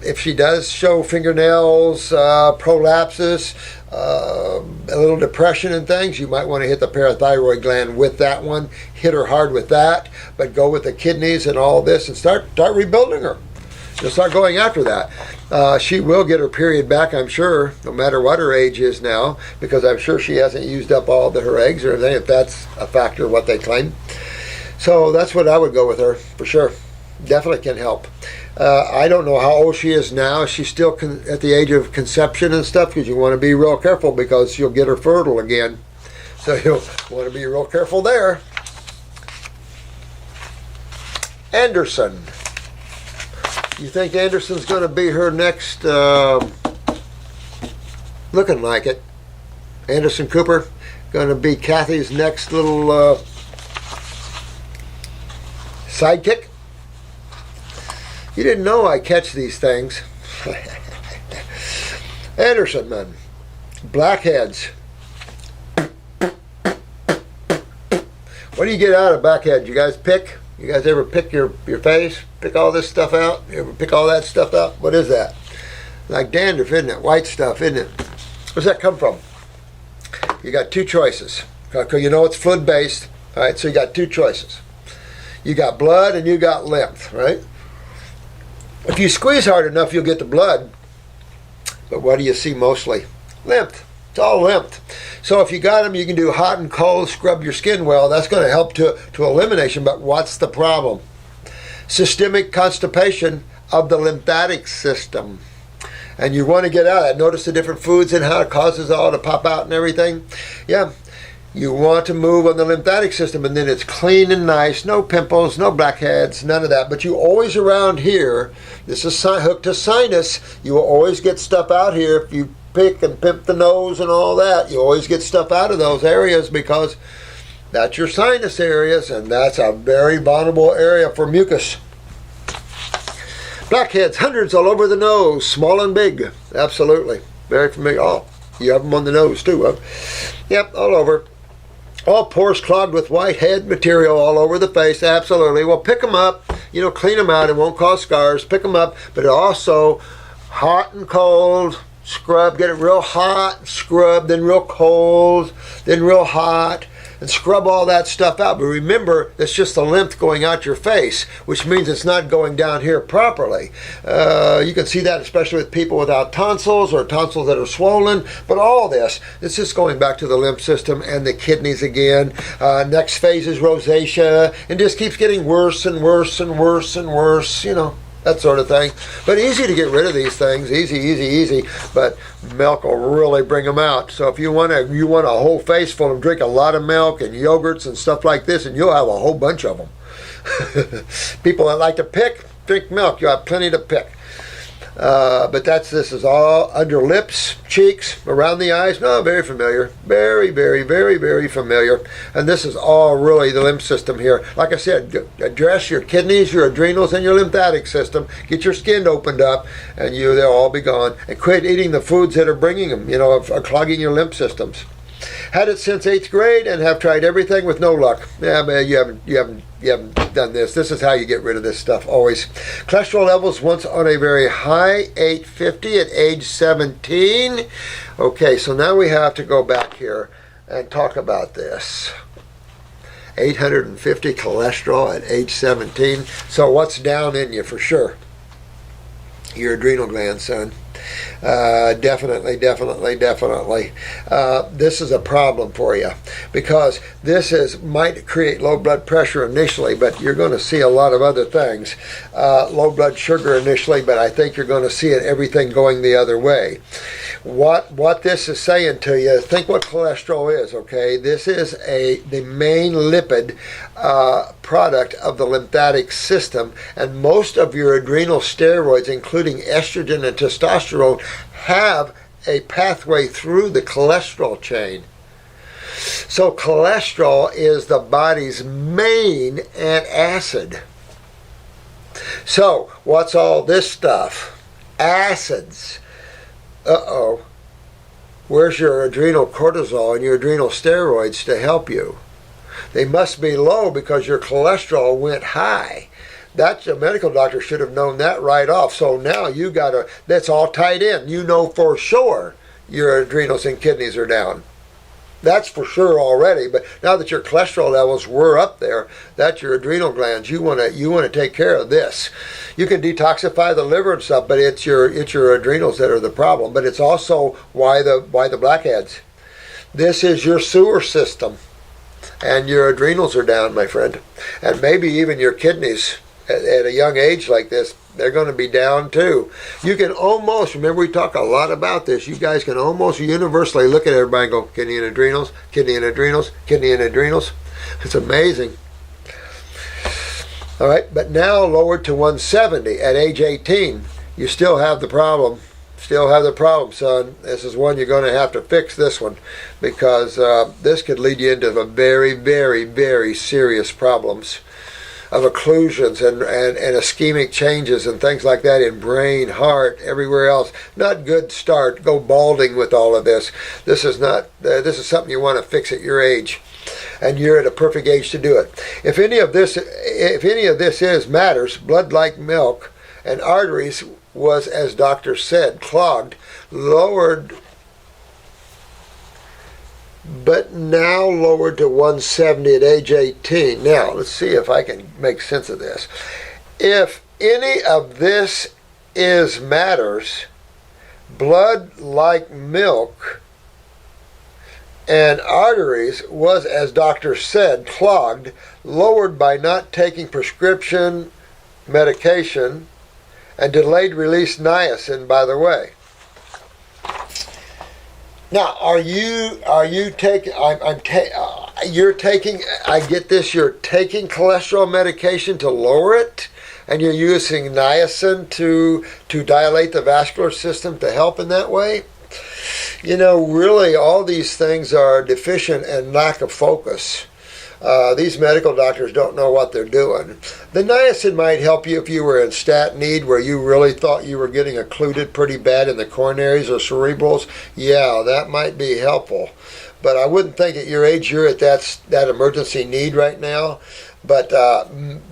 A: If she does show fingernails, prolapsus, a little depression and things, you might want to hit the parathyroid gland with that one. Hit her hard with that, but go with the kidneys and all this and start rebuilding her. Just start going after that. She will get her period back, I'm sure, no matter what her age is now, because I'm sure she hasn't used up all her eggs or anything, if that's a factor of what they claim. So that's what I would go with her, for sure. Definitely can help. I don't know how old she is now. She's still at the age of conception and stuff, because you want to be real careful, because you'll get her fertile again. So you'll want to be real careful there. Anderson. You think Anderson's going to be her next, looking like it. Anderson Cooper, going to be Kathy's next little sidekick. You didn't know I catch these things. Anderson, man. Blackheads. What do you get out of blackheads? You guys pick? You guys ever pick your face? Pick all this stuff out? You ever pick all that stuff out? What is that? Like dandruff, isn't it? White stuff, isn't it? Where's that come from? You got two choices. Because you know it's fluid-based. All right, so you got two choices. You got blood and you got lymph, right? If you squeeze hard enough, you'll get the blood. But what do you see mostly? Lymph. It's all lymph. So if you got them, you can do hot and cold, scrub your skin well. That's going to help to elimination. But what's the problem? Systemic constipation of the lymphatic system. And you want to get out of that. Notice the different foods and how it causes all to pop out and everything. Yeah. You want to move on the lymphatic system, and then it's clean and nice. No pimples, no blackheads, none of that. But you always around here, this is hooked to sinus, you will always get stuff out here. If you pick and pimp the nose and all that, you always get stuff out of those areas, because that's your sinus areas, and that's a very vulnerable area for mucus. Blackheads, hundreds all over the nose, small and big. Absolutely. Very familiar. Oh, you have them on the nose too, huh? Yep, all over. All pores clogged with white head material all over the face. Absolutely. Well, pick them up. You know, clean them out. It won't cause scars. Pick them up. But also hot and cold. Scrub. Get it real hot. Scrub. Then real cold. Then real hot. And scrub all that stuff out. But remember, it's just the lymph going out your face, which means it's not going down here properly. You can see that especially with people without tonsils or tonsils that are swollen. But all this, it's just going back to the lymph system and the kidneys again. Next phase is rosacea, and just keeps getting worse and worse and worse and worse, you know. That sort of thing. But easy to get rid of these things. Easy. But milk will really bring them out. So if you want a whole face full of, drink a lot of milk and yogurts and stuff like this, and you'll have a whole bunch of them. People that like to pick, drink milk. You'll have plenty to pick. But this is all under lips, cheeks, around the eyes. No, very familiar. Very, very, very, very familiar. And this is all really the lymph system here. Like I said, address your kidneys, your adrenals, and your lymphatic system. Get your skin opened up, and they'll all be gone. And quit eating the foods that are bringing them, clogging your lymph systems. Had it since 8th grade and have tried everything with no luck. Yeah, man, you haven't done this. This is how you get rid of this stuff, always. Cholesterol levels once on a very high, 850 at age 17. Okay, so now we have to go back here and talk about this. 850 cholesterol at age 17. So what's down in you for sure? Your adrenal glands, son. Definitely. This is a problem for you, because this might create low blood pressure initially, but you're going to see a lot of other things. Low blood sugar initially, but I think you're going to see everything going the other way. What this is saying to you, think what cholesterol is, okay? This is the main lipid product of the lymphatic system, and most of your adrenal steroids, including estrogen and testosterone, have a pathway through the cholesterol chain. So cholesterol is the body's main antacid. So what's all this stuff? Acids. Uh-oh. Where's your adrenal cortisol and your adrenal steroids to help you? They must be low because your cholesterol went high. That a medical doctor should have known that right off. So now that's all tied in. You know for sure your adrenals and kidneys are down. That's for sure already. But now that your cholesterol levels were up there, that's your adrenal glands. You want to take care of this. You can detoxify the liver and stuff, but it's your adrenals that are the problem. But it's also why the blackheads. This is your sewer system, and your adrenals are down, my friend, and maybe even your kidneys at a young age like this. They're going to be down too. You can almost, remember we talk a lot about this, you guys can almost universally look at everybody and go, kidney and adrenals, kidney and adrenals, kidney and adrenals. It's amazing. All right, but now lowered to 170 at age 18, you still have the problem. Still have the problem, son. This is one you're going to have to fix, this one, because this could lead you into some very, very, very serious problems of occlusions and ischemic changes and things like that in brain, heart, everywhere else. Not good start. Go balding with all of this. This is not. This is something you want to fix at your age, and you're at a perfect age to do it. If any of this matters, blood like milk and arteries was, as doctor said, clogged, lowered, but now lowered to 170 at age 18. Now, let's see if I can make sense of this. If any of this matters, blood like milk and arteries was, as doctor said, clogged, lowered by not taking prescription medication and delayed release niacin, by the way. Now, you're taking, I get this, you're taking cholesterol medication to lower it, and you're using niacin to dilate the vascular system to help in that way? You know, really, all these things are deficient and lack of focus. These medical doctors don't know what they're doing. The niacin might help you if you were in stat need, where you really thought you were getting occluded pretty bad in the coronaries or cerebrals. Yeah, that might be helpful. But I wouldn't think at your age you're at that emergency need right now. But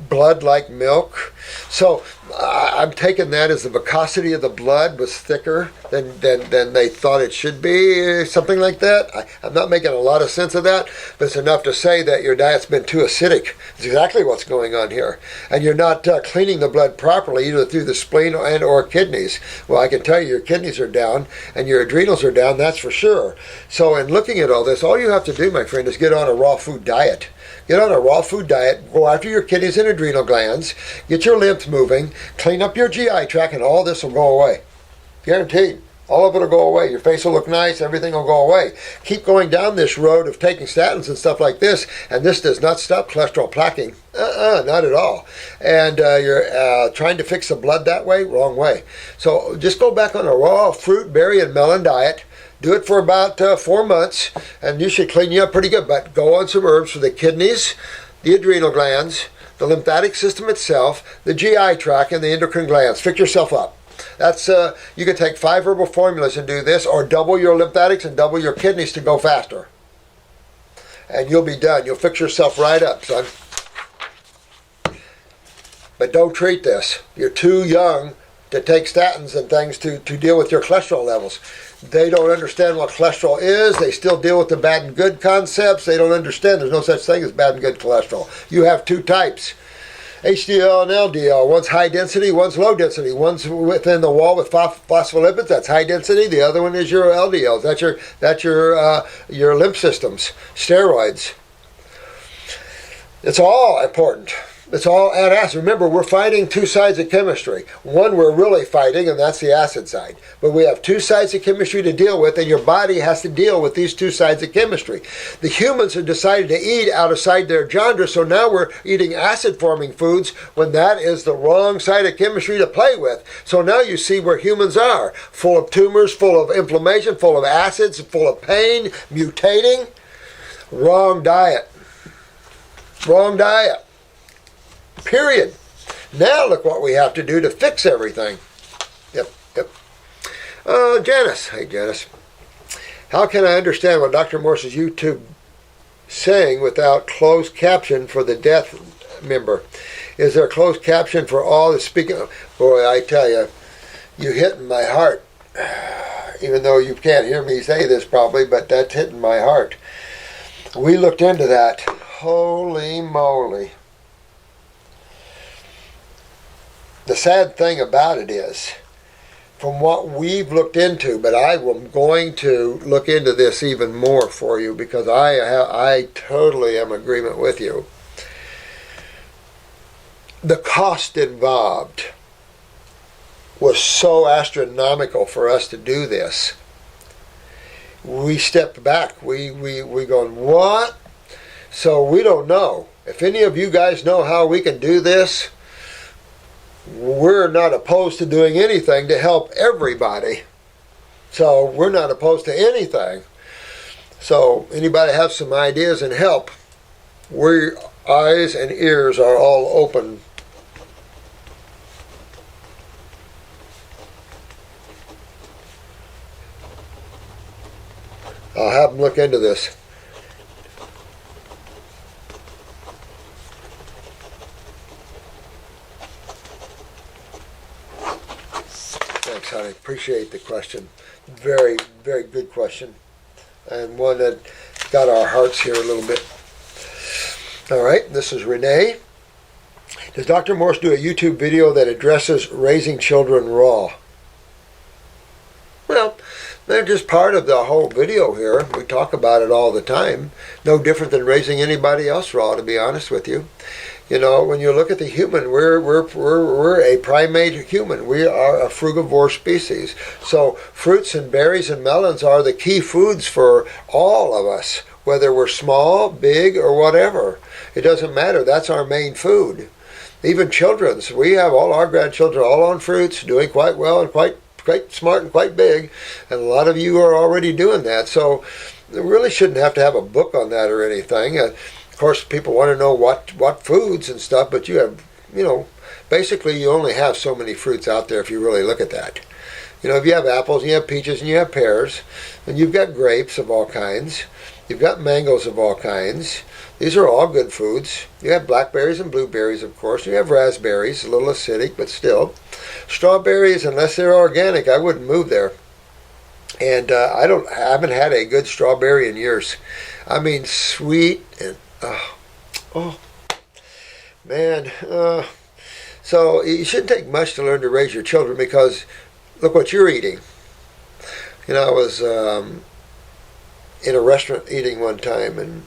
A: blood like milk. So I'm taking that as the viscosity of the blood was thicker than they thought it should be, something like that. I'm not making a lot of sense of that, but it's enough to say that your diet's been too acidic. It's exactly what's going on here. And you're not cleaning the blood properly, either through the spleen and or kidneys. Well, I can tell you your kidneys are down and your adrenals are down, that's for sure. So in looking at all this, all you have to do, my friend, is get on a raw food diet. Get on a raw food diet, go after your kidneys and adrenal glands, get your lymph moving, clean up your GI tract, and all this will go away. Guaranteed. All of it will go away. Your face will look nice. Everything will go away. Keep going down this road of taking statins and stuff like this, and this does not stop cholesterol plaquing. Not at all. And you're trying to fix the blood that way? Wrong way. So just go back on a raw fruit, berry, and melon diet. Do it for about 4 months, and you should clean you up pretty good. But go on some herbs for the kidneys, the adrenal glands, the lymphatic system itself, the GI tract, and the endocrine glands. Fix yourself up. That's you can take 5 herbal formulas and do this, or double your lymphatics and double your kidneys to go faster. And you'll be done. You'll fix yourself right up, son. But don't treat this. You're too young to take statins and things to deal with your cholesterol levels. They don't understand what cholesterol is. They still deal with the bad and good concepts. They don't understand there's no such thing as bad and good cholesterol. You have 2 types, HDL and LDL. One's high density, one's low density. One's within the wall with phospholipids, that's high density. The other one is your LDLs. That's your lymph systems, steroids. It's all important. It's all at acid. Remember, we're fighting 2 sides of chemistry. One we're really fighting, and that's the acid side. But we have 2 sides of chemistry to deal with, and your body has to deal with these 2 sides of chemistry. The humans have decided to eat outside their genre, so now we're eating acid-forming foods when that is the wrong side of chemistry to play with. So now you see where humans are, full of tumors, full of inflammation, full of acids, full of pain, mutating. Wrong diet. Wrong diet. Period. Now look what we have to do to fix everything. Yep. Janice. Hey, Janice. How can I understand what Dr. Morse's YouTube saying without closed caption for the deaf member? Is there a closed caption for all the speaking? Boy, I tell you, you hit my heart. even though you can't hear me say this probably, but that's hitting my heart. We looked into that. Holy moly. The sad thing about it is, from what we've looked into, but I am going to look into this even more for you because I totally am in agreement with you. The cost involved was so astronomical for us to do this. We stepped back. We going, what? So we don't know. If any of you guys know how we can do this, we're not opposed to doing anything to help everybody. So we're not opposed to anything. So anybody have some ideas and help, our eyes and ears are all open. I'll have them look into this. Thanks, honey. Appreciate the question. Very, very good question. And one that got our hearts here a little bit. All right, this is Renee. Does Dr. Morse do a YouTube video that addresses raising children raw? Well, they're just part of the whole video here. We talk about it all the time. No different than raising anybody else raw, to be honest with you. You know, when you look at the human, we're a primate human. We are a frugivore species. So fruits and berries and melons are the key foods for all of us, whether we're small, big, or whatever. It doesn't matter. That's our main food. Even children's. We have all our grandchildren all on fruits, doing quite well and quite smart and quite big. And a lot of you are already doing that. So we really shouldn't have to have a book on that or anything. Of course, people want to know what foods and stuff, but you have, basically you only have so many fruits out there if you really look at that. If you have apples, you have peaches, and you have pears, and you've got grapes of all kinds, you've got mangoes of all kinds. These are all good foods. You have blackberries and blueberries, of course. You have raspberries, a little acidic, but still. Strawberries, unless they're organic, I wouldn't move there. And I haven't had a good strawberry in years. I mean, sweet and man. So you shouldn't take much to learn to raise your children because look what you're eating. I was in a restaurant eating one time, and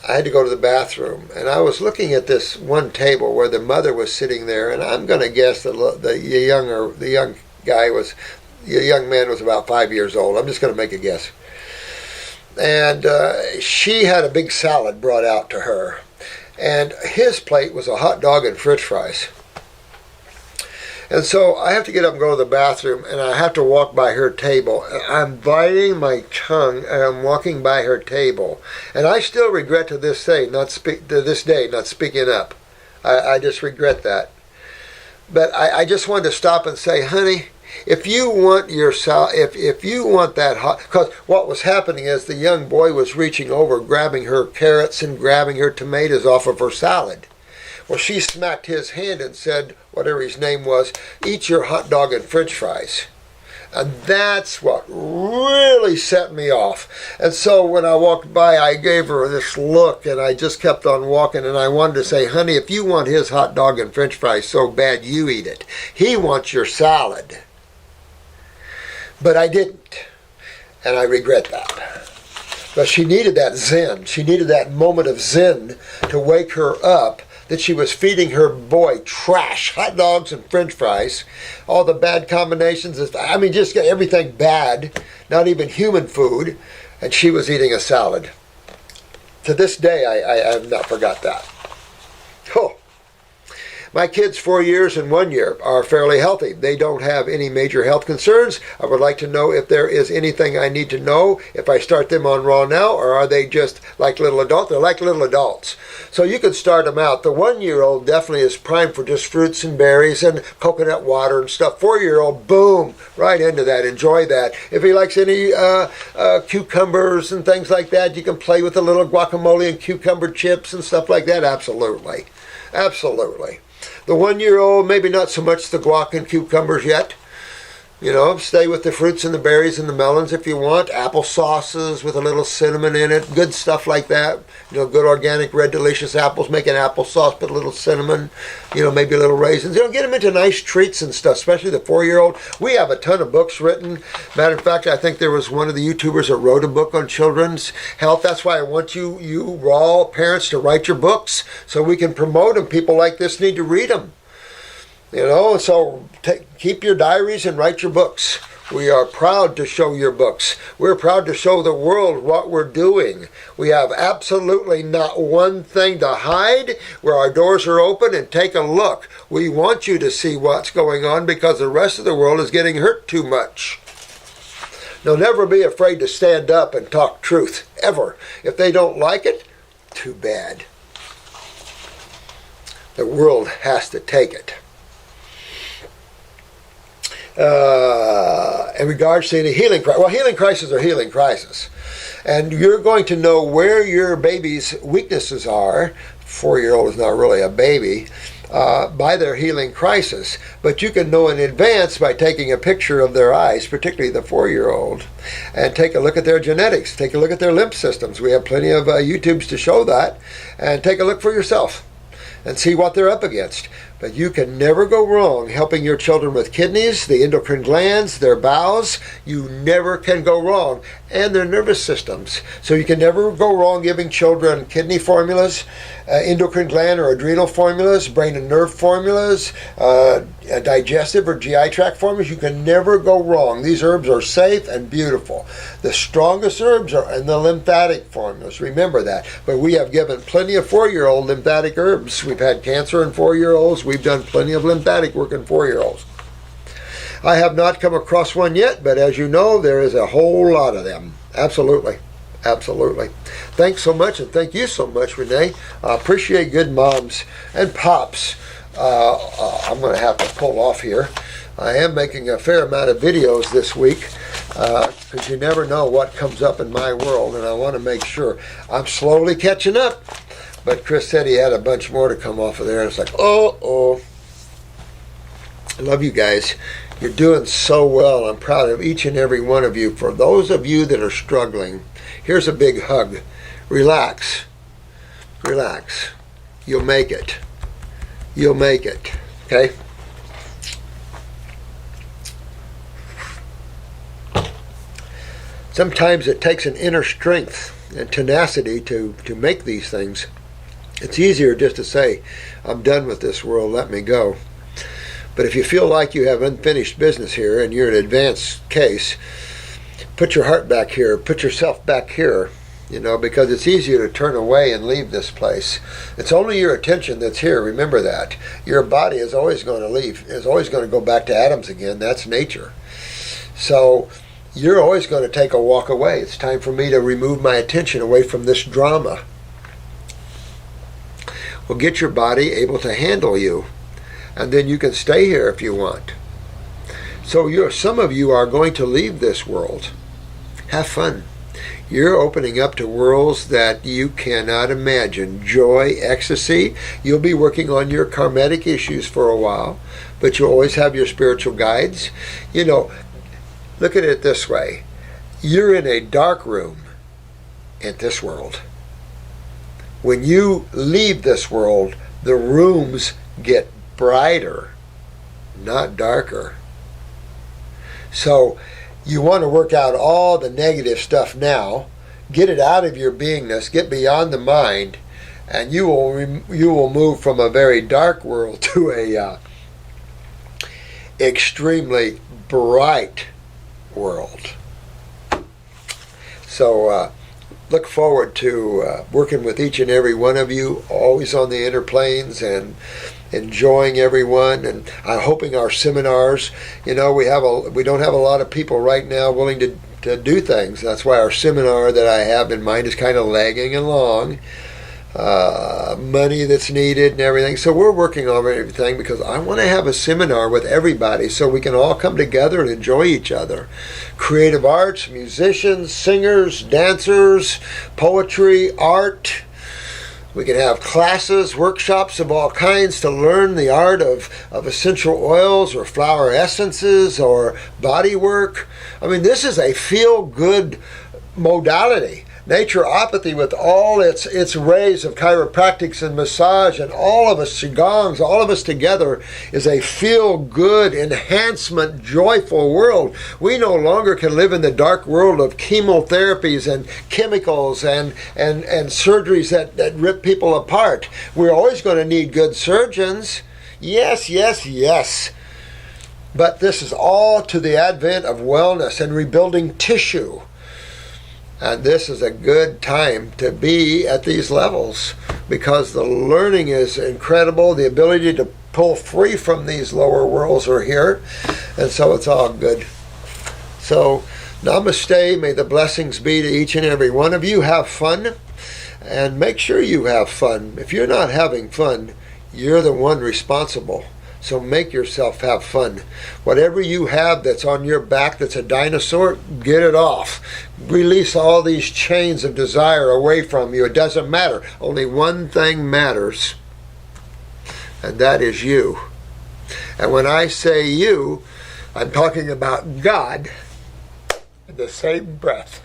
A: I had to go to the bathroom, and I was looking at this one table where the mother was sitting there, and I'm going to guess that the young man was about 5 years old. I'm just going to make a guess. And she had a big salad brought out to her, and his plate was a hot dog and french fries. And so I have to get up and go to the bathroom, and I have to walk by her table. I'm biting my tongue, and I'm walking by her table. And I still regret to this day not speaking up. I just regret that. But I just wanted to stop and say, honey, if you want if you want that hot, because what was happening is the young boy was reaching over, grabbing her carrots and grabbing her tomatoes off of her salad. Well, she smacked his hand and said, whatever his name was, eat your hot dog and french fries. And that's what really set me off. And so when I walked by, I gave her this look, and I just kept on walking, and I wanted to say, honey, if you want his hot dog and french fries so bad, you eat it. He wants your salad. But I didn't, and I regret that. But she needed that zen. She needed that moment of zen to wake her up that she was feeding her boy trash, hot dogs and french fries, all the bad combinations. I mean, just everything bad, not even human food, and she was eating a salad. To this day, I have not forgot that. Oh. My kids, 4 years and 1 year, are fairly healthy. They don't have any major health concerns. I would like to know if there is anything I need to know if I start them on raw now, or are they just like little adults? They're like little adults. So you could start them out. The 1-year-old definitely is primed for just fruits and berries and coconut water and stuff. 4-year-old, boom, right into that. Enjoy that. If he likes any cucumbers and things like that, you can play with a little guacamole and cucumber chips and stuff like that. Absolutely. Absolutely. The 1-year-old, maybe not so much the guac and cucumbers yet. You know, stay with the fruits and the berries and the melons if you want. Apple sauces with a little cinnamon in it. Good stuff like that. You know, good organic red delicious apples. Make an applesauce, put a little cinnamon. You know, maybe a little raisins. You know, get them into nice treats and stuff, especially the 4-year-old. We have a ton of books written. Matter of fact, I think there was one of the YouTubers that wrote a book on children's health. That's why I want you raw parents to write your books so we can promote them. People like this need to read them. You know, so keep your diaries and write your books. We are proud to show your books. We're proud to show the world what we're doing. We have absolutely not one thing to hide, where our doors are open, and take a look. We want you to see what's going on because the rest of the world is getting hurt too much. Now, never be afraid to stand up and talk truth, ever. If they don't like it, too bad. The world has to take it. In regards to any healing crisis, well, healing crises are healing crises. And you're going to know where your baby's weaknesses are. 4-year-old is not really a baby. By their healing crisis. But you can know in advance by taking a picture of their eyes, particularly the 4-year-old, and take a look at their genetics. Take a look at their lymph systems. We have plenty of YouTubes to show that. And take a look for yourself and see what they're up against. But you can never go wrong helping your children with kidneys, the endocrine glands, their bowels. You never can go wrong. And their nervous systems. So you can never go wrong giving children kidney formulas, endocrine gland or adrenal formulas, brain and nerve formulas, digestive or GI tract formulas. You can never go wrong. These herbs are safe and beautiful. The strongest herbs are in the lymphatic formulas. Remember that. But we have given plenty of 4-year-old lymphatic herbs. We've had cancer in 4-year-olds. We've done plenty of lymphatic work in 4-year-olds. I have not come across one yet, but as you know, there is a whole lot of them. Absolutely. Absolutely. Thanks so much, and thank you so much, Renee. I appreciate good moms and pops. I'm going to have to pull off here. I am making a fair amount of videos this week because you never know what comes up in my world, and I want to make sure I'm slowly catching up. But Chris said he had a bunch more to come off of there, and it's like, oh. I love you guys. You're doing so well. I'm proud of each and every one of you. For those of you that are struggling, here's a big hug. Relax. Relax. You'll make it. You'll make it. Okay? Sometimes it takes an inner strength and tenacity to make these things. It's easier just to say, I'm done with this world, let me go. But if you feel like you have unfinished business here and you're an advanced case, put your heart back here, put yourself back here, you know, because it's easier to turn away and leave this place. It's only your attention that's here, remember that. Your body is always going to leave, is always going to go back to atoms again. That's nature. So you're always going to take a walk away. It's time for me to remove my attention away from this drama. Well, get your body able to handle you. And then you can stay here if you want. So some of you are going to leave this world. Have fun. You're opening up to worlds that you cannot imagine. Joy, ecstasy. You'll be working on your karmatic issues for a while, but you'll always have your spiritual guides. You know, look at it this way. You're in a dark room in this world. When you leave this world, the rooms get brighter, not darker. So you want to work out all the negative stuff now, get it out of your beingness, get beyond the mind, and you will move from a very dark world to a extremely bright world. So look forward to working with each and every one of you, always on the inner planes, and enjoying everyone. And I'm hoping our seminars, you know, we don't have a lot of people right now willing to do things. That's why our seminar that I have in mind is kind of lagging along. Money that's needed and everything. So we're working on everything because I want to have a seminar with everybody so we can all come together and enjoy each other. Creative arts, musicians, singers, dancers, poetry, art, We can have classes, workshops of all kinds to learn the art of essential oils or flower essences or body work. I mean, this is a feel-good modality. Naturopathy, with all its rays of chiropractics and massage and all of us qigongs, all of us together, is a feel-good, enhancement, joyful world. We no longer can live in the dark world of chemotherapies and chemicals and surgeries that rip people apart. We're always going to need good surgeons. Yes, yes, yes. But this is all to the advent of wellness and rebuilding tissue. And this is a good time to be at these levels because the learning is incredible. The ability to pull free from these lower worlds are here. And so it's all good. So namaste. May the blessings be to each and every one of you. Have fun. And make sure you have fun. If you're not having fun, you're the one responsible. So make yourself have fun. Whatever you have that's on your back that's a dinosaur, get it off. Release all these chains of desire away from you. It doesn't matter. Only one thing matters, and that is you. And when I say you, I'm talking about God in the same breath.